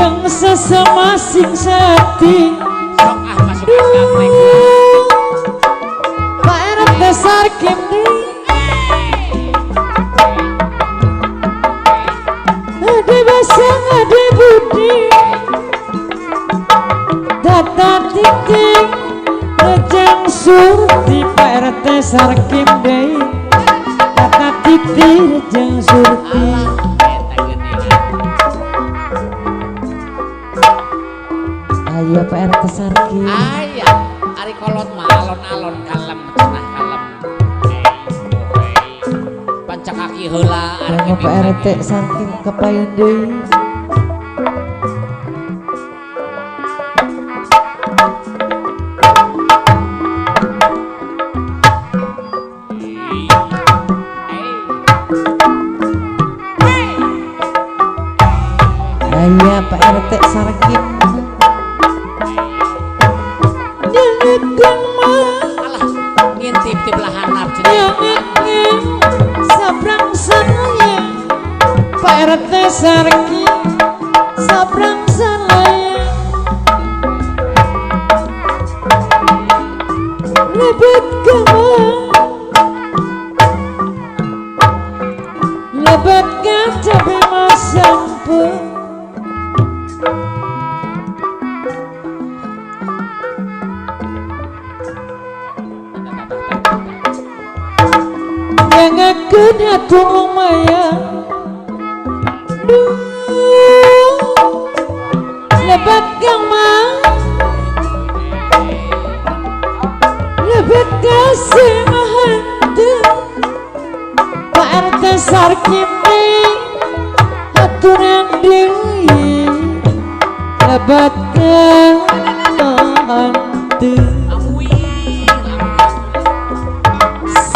yang sesama sing sakti sok masuk akal Pak RT sarkim ade basang ade budi data titik rejang surti Pak RT sarkim deh titir jeung surti ayo Pak RT sarki aya ari kolot mah alon-alon kalem cenah kalem panca kaki heula ayo Pak RT sarki kepayeun deui Aya Pak RT sarkim alah ngintip di belahan nap yang sabrang sanaya Pak RT sarki sabrang sanaya lebet gamang lebet gacabe masampu yang kena tulung maya lebat gamang lebat kasih mahantu Pak RT sarkim aturan dewi lebat mahantu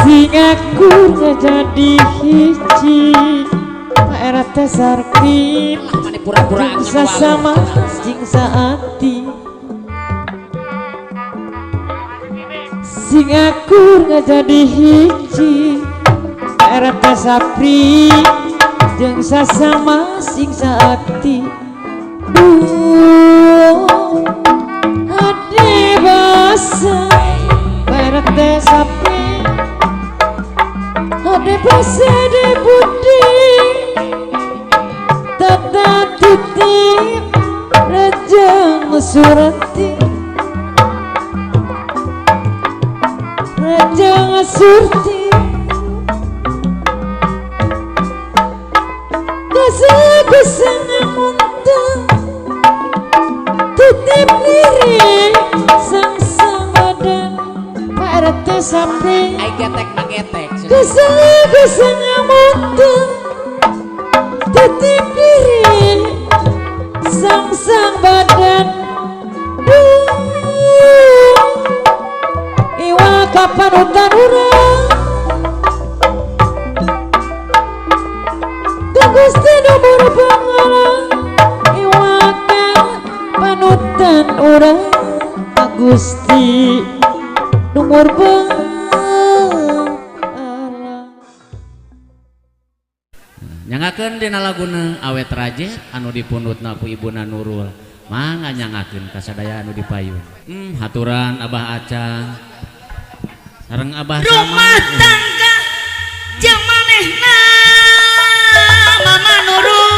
Singaku jadi hiji Pak RT sarkim mani pura-pura sesama jing saati Singaku jadi hiji Pak RT sapri jeung sesama sing saati ade basa Pak RT sapri ade basa ade budi tata titip rejang surati rejang surti kasaku senang muntah titip lirik sang badan Pak RT sampai ai getek magetek kasaku senang muntah titip lirik sang badan bangalang iwakan panutan orang Gusti nomor nyangakeun dina laguna awet raje anu dipundutna ku ibuna Nurul mangga nyangakeun kasadaya anu dipayun haturan Abah Acang sareng Abah rumah tangga jeung manehna Mama Nurul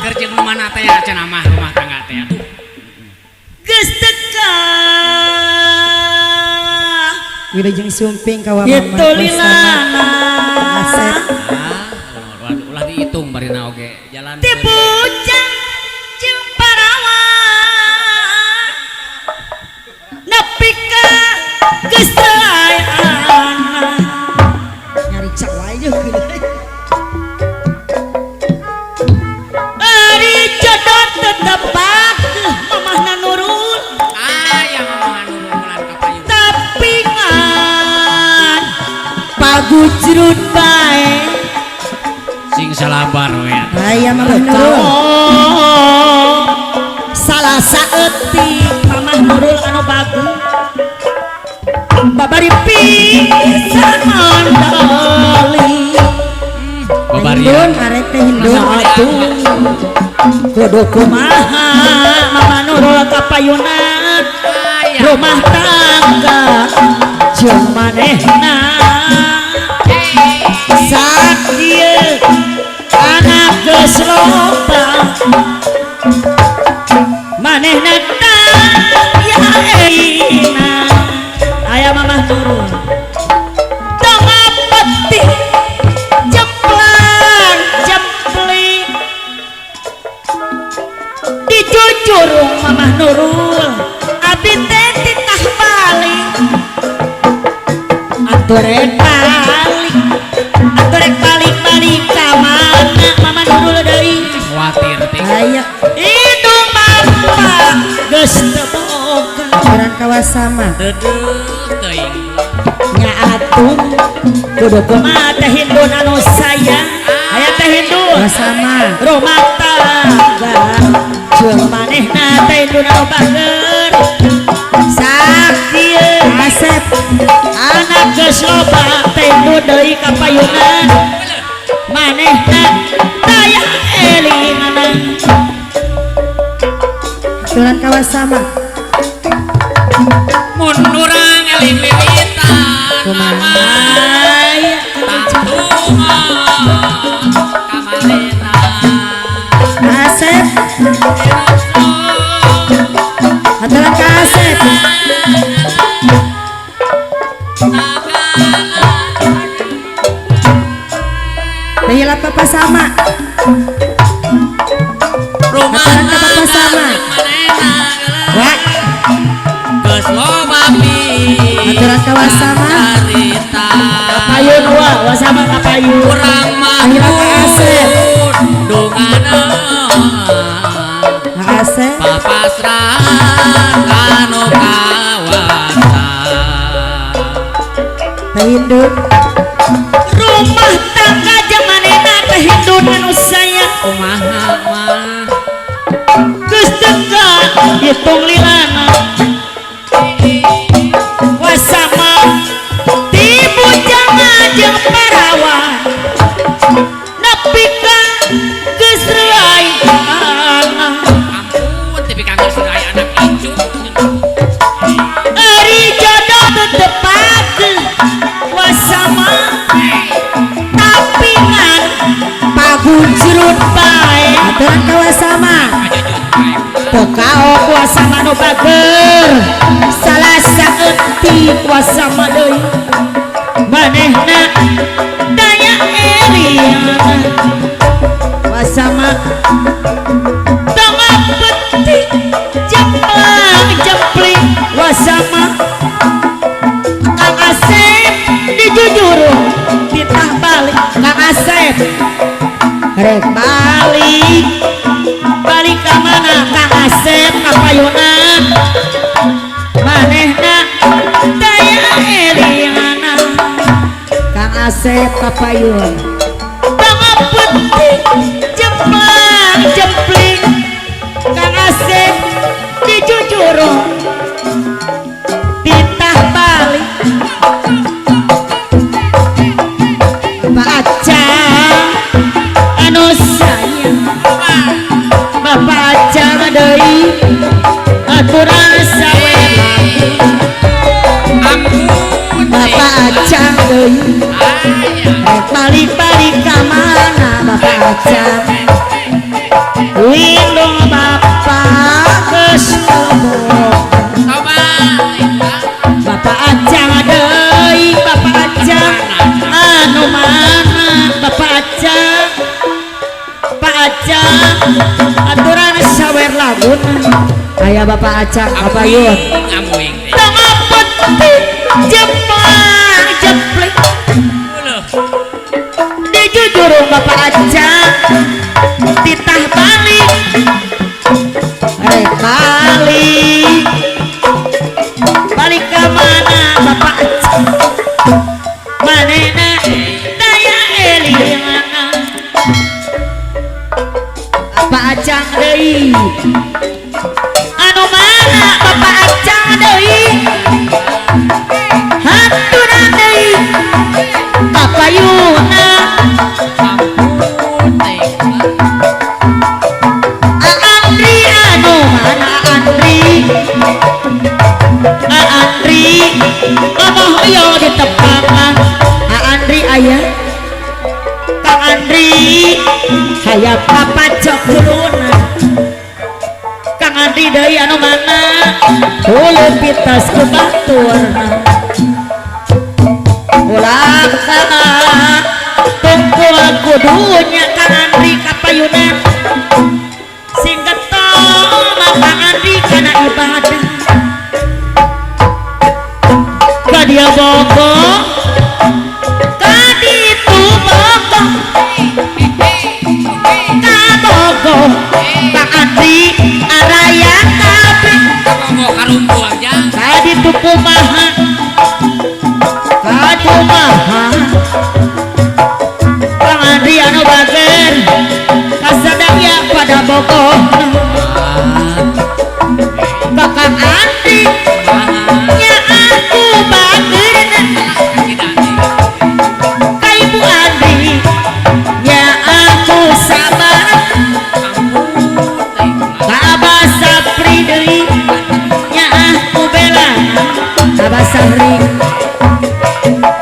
keur jeung mana teh cenah mah rumah tangga teh atuh geus teka wilujeng sumping ka wa itu lilana Asep ulah dihitung barina oge jalan ti bujang jeung parawan nepi ka geus teu aya nyari cak wae jeung ari jodoh tetepak mamahna Nurul aya mamah Nurul mulan kapayun tapi ngan pagujrut bae sing salabar we aya mamah Nurul salah saeutik mamah Nurul anu bagus babari pisan mandali Hindun arek teh hindun kudu kumaha Mama Nurul kapayunan rumah tangga jeung manehna saat dieu anak geus loba manehna ya eina aya Mama Nurul tengah peti jemplang jempling dijujur Mama Nurul abdi teh titah balik aturek balik ka mana Mama Nurul deui khawatir teh aya hidung bapa geus teu boga orang kawasama teudeuk teuing nya atuh kudu kumaha teh hindun anu sayang aya teh hindun kawasama rumah tangga jeung manehna teh hindun anu bager sak dieu Asep anak geus loba teh hindun deui kapayunan manehna daya elingan aturan kawasama mun urang eling wiwitan aya tantungan kamalena Asep aturan ka Asep Bayilah papa sama rumah aturan ka papa sama Wak geus loba aturan kawasama carita kapayun wa sama kapayun urang mah Bayilah ka Asep dungana Ka Asep papasrahan kanu kawasan teh hindun rumah tangga jeung manehna teh hindun anu sayang kumaha mah geus teka hitung lilana wasama ti bujang jeung parawan nepi ka geus reuay ampun tapi kanggo sedaya anak icu ari jodoh teu tepakeun wasama tapi ngan pagujrut bae aturan kawasama Tekao kuasa manu bager salah saeutik kuasa deui manehna daya eliana kuasa mah tengah peti jemplang jempling kuasa mah Kang Asep dijujur ditah balik Kang Asep rek balik ka mana Kang Asep kapayunan manehna daya eliana Kang Asep kapayun tengah peti jemplang deui aturan sawe Ampun Bapak Acang deui rek balik-balik ka mana Bapak Acang lindung Bapak geus Coba Bapak Acang deui Bapak Acang anu mana Bapak Acang Pak Acang aturan sawer lagun aya Bapak Acang kapayun Ngamuing tengah peti jepang jeplek di jujurung Bapak Acang titah balik rek balik ke mana Bapak Acang manena daya elingan Bapak Acang deui anu mana Bapak Acang deui haturan deui kapayuna Ampun Andri anu mana Andri ngomong yo di tepangan Andri aya Kang Andri hayang papacok kuluna Kang Andri deui anu mana hulu pitas ku baturna ulah kana tungkul kudunya Kang Andri kapayunan sing getol Kang Andri kana ibadah ka dia bogo ka ditu bogo ka bogo Kang Andri araya kabeh Ngomong karumbu aja ka ditu kumaha ka kumaha Kang Andri anu bager kasadaya pada bogo Kang Andri nya aku bager ka Ibu Andri nya aku sabar ka Abah Sapri deui nya aku bela Abah Sapri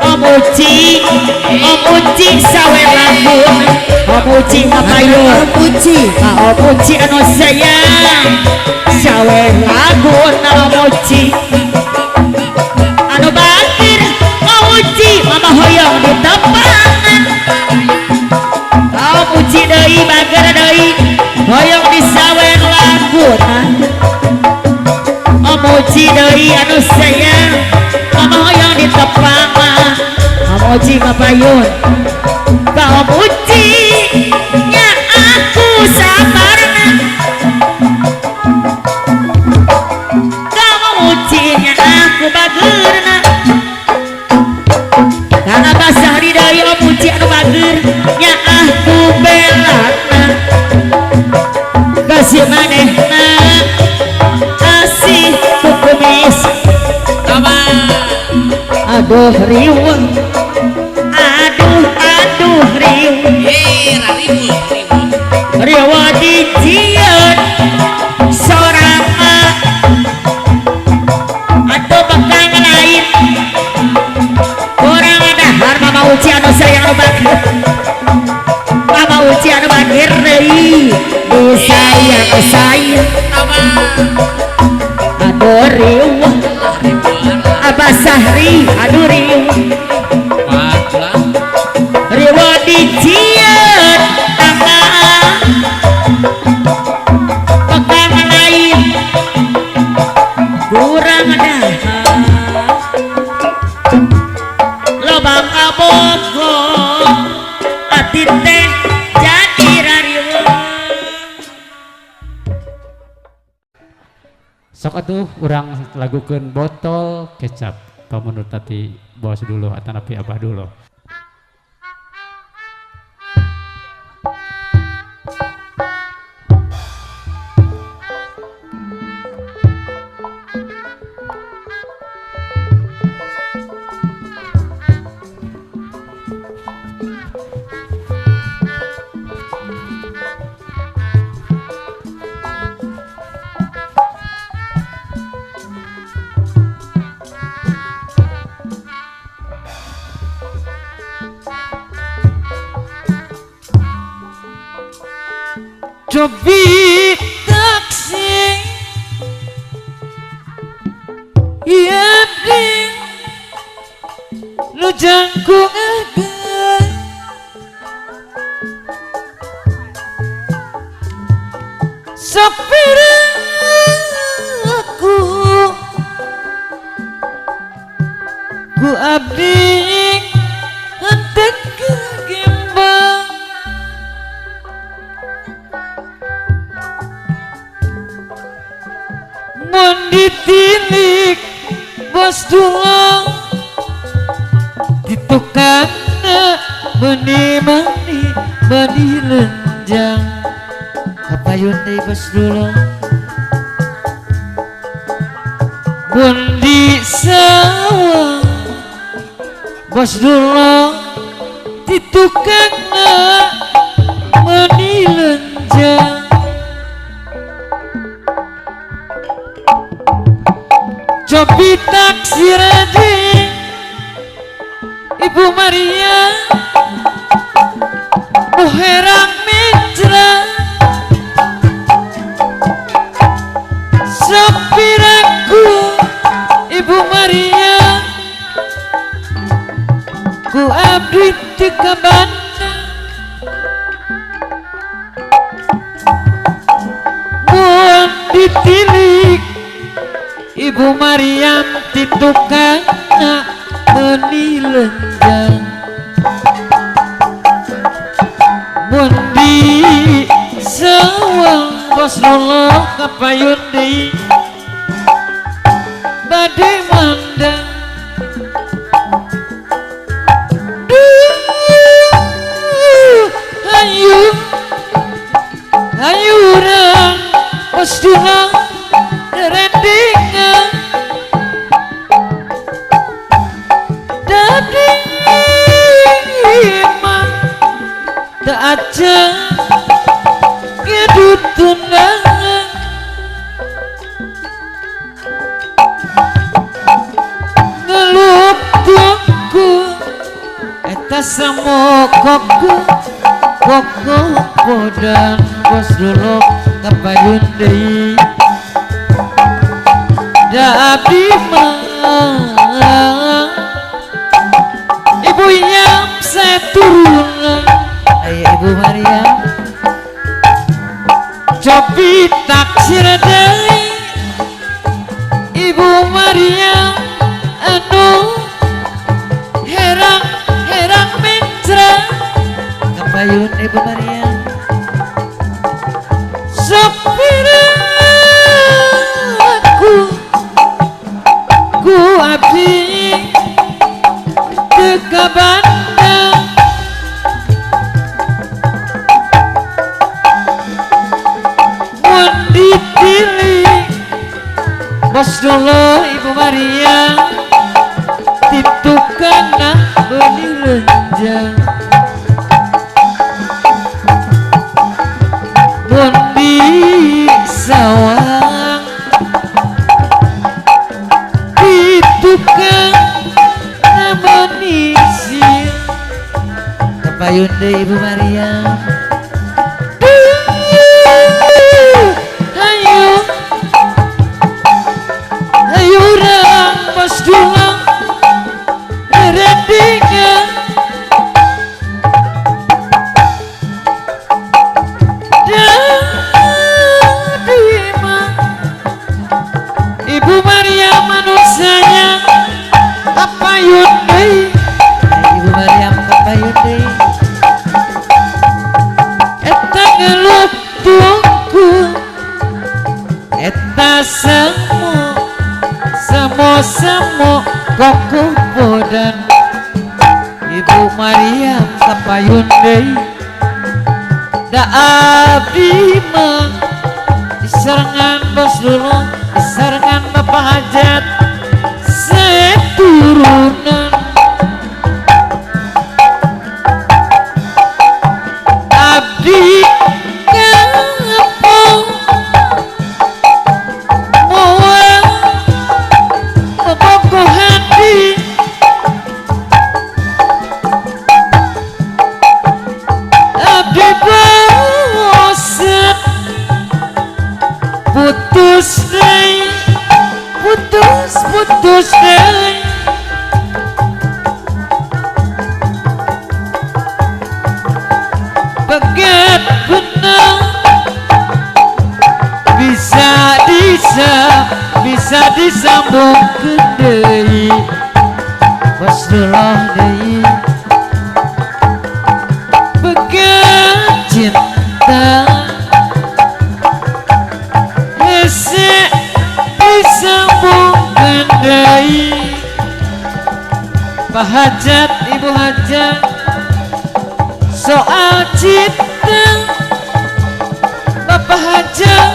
Om Uci sawer lagun Om Uci kapayun Om Uci anu sayang sawer lagun Om Uci anu bakir Om Uci mama hoyong di tepangan Om Uci deui bager deui hoyong di sawer lagun Om Uci deui anu sayang mama hoyong di tepangan Om Uci kapayun ka Om Uci nya aku sabarna ka Om Uci nya aku bageurna kana basahri deui Om Uci anu bager nya aku belana kasih manehna kasih kukumis Coba aduh riuh aduh riuh ribut riuh dijieun sorangan aduh bekang lain kurang dahar Mama Uci anu sayang anu bakir Mama Uci anu bakir deui disayang Coba aduh riuh Abah Sahri aduh riuh Wah riuh dijieun tangga bekang lain kurang dahar loba kabogo ati teh jadi rarieuh sok atuh urang lagukeun botol kecap pamunut tadi bos dulu atanapi abah dulu. taksi iya ding lu jangkung agan sopir aku ku abdi hendak gimbang mun ditilik bos dulung ditukangna meni lenjang kapayun deui bos dulung mun di sawah bos dulung ditukangna meni lenjang cobi taksir aja Ibu Maria nu herang mitra sopir aku Ibu Maria ku abdi di kabanda mun ditilik Ibu Maryam ti tukangna meni lenjang mun di sawang bos lolo kapayun deui bade mandang ayu urang bos dulang rendingan dadi imam tak aja ngedut tunangan ngelup tuku eta samo koko podan bos dulu kapayun deui da abdi mah ibu yang seturunan aya Ibu Maria cobi taksir deui Ibu Maria anu herang mitra kapayun Ibu Maria sopir aku ku abdi teka bandang mun dipilih bos dulu Ibu Maria ditukangna meni lenjang mun di sawang ditukang meni sil kapayun deui Ibu Maria ayo urang bos dulang rendingan dadi imam Ibu Maria manusianya kapayun deui Ibu Maria kapayun deui eta ngelup tuku eta semo koko podan Ibu Maria kapayun deui da abdi mah diserangan bos dulu diserangan bapak hajat seturunan abdi ngapung moal bobogohan di abdi bosen putus deh, putus deh. Bagat benang bisa disambung ke deui bos dulu deui. Bagat cinta hese disambung ke deui. Pak Hajat, Ibu Hajat, soal cinta Bapak Hajat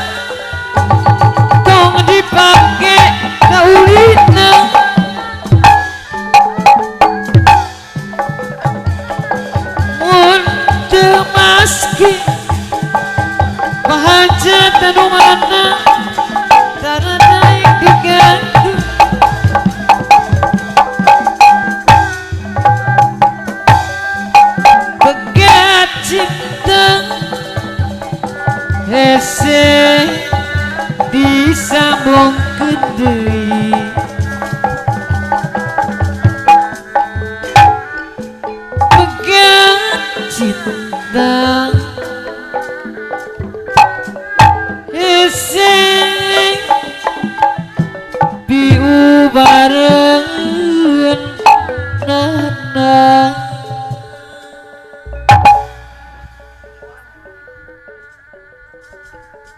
tong dipake kaulina. Mun teu maski Pak Hajat anu mana tarada diganggu. Begat cinta hese disambung ke deui. Begat cinta hese diubar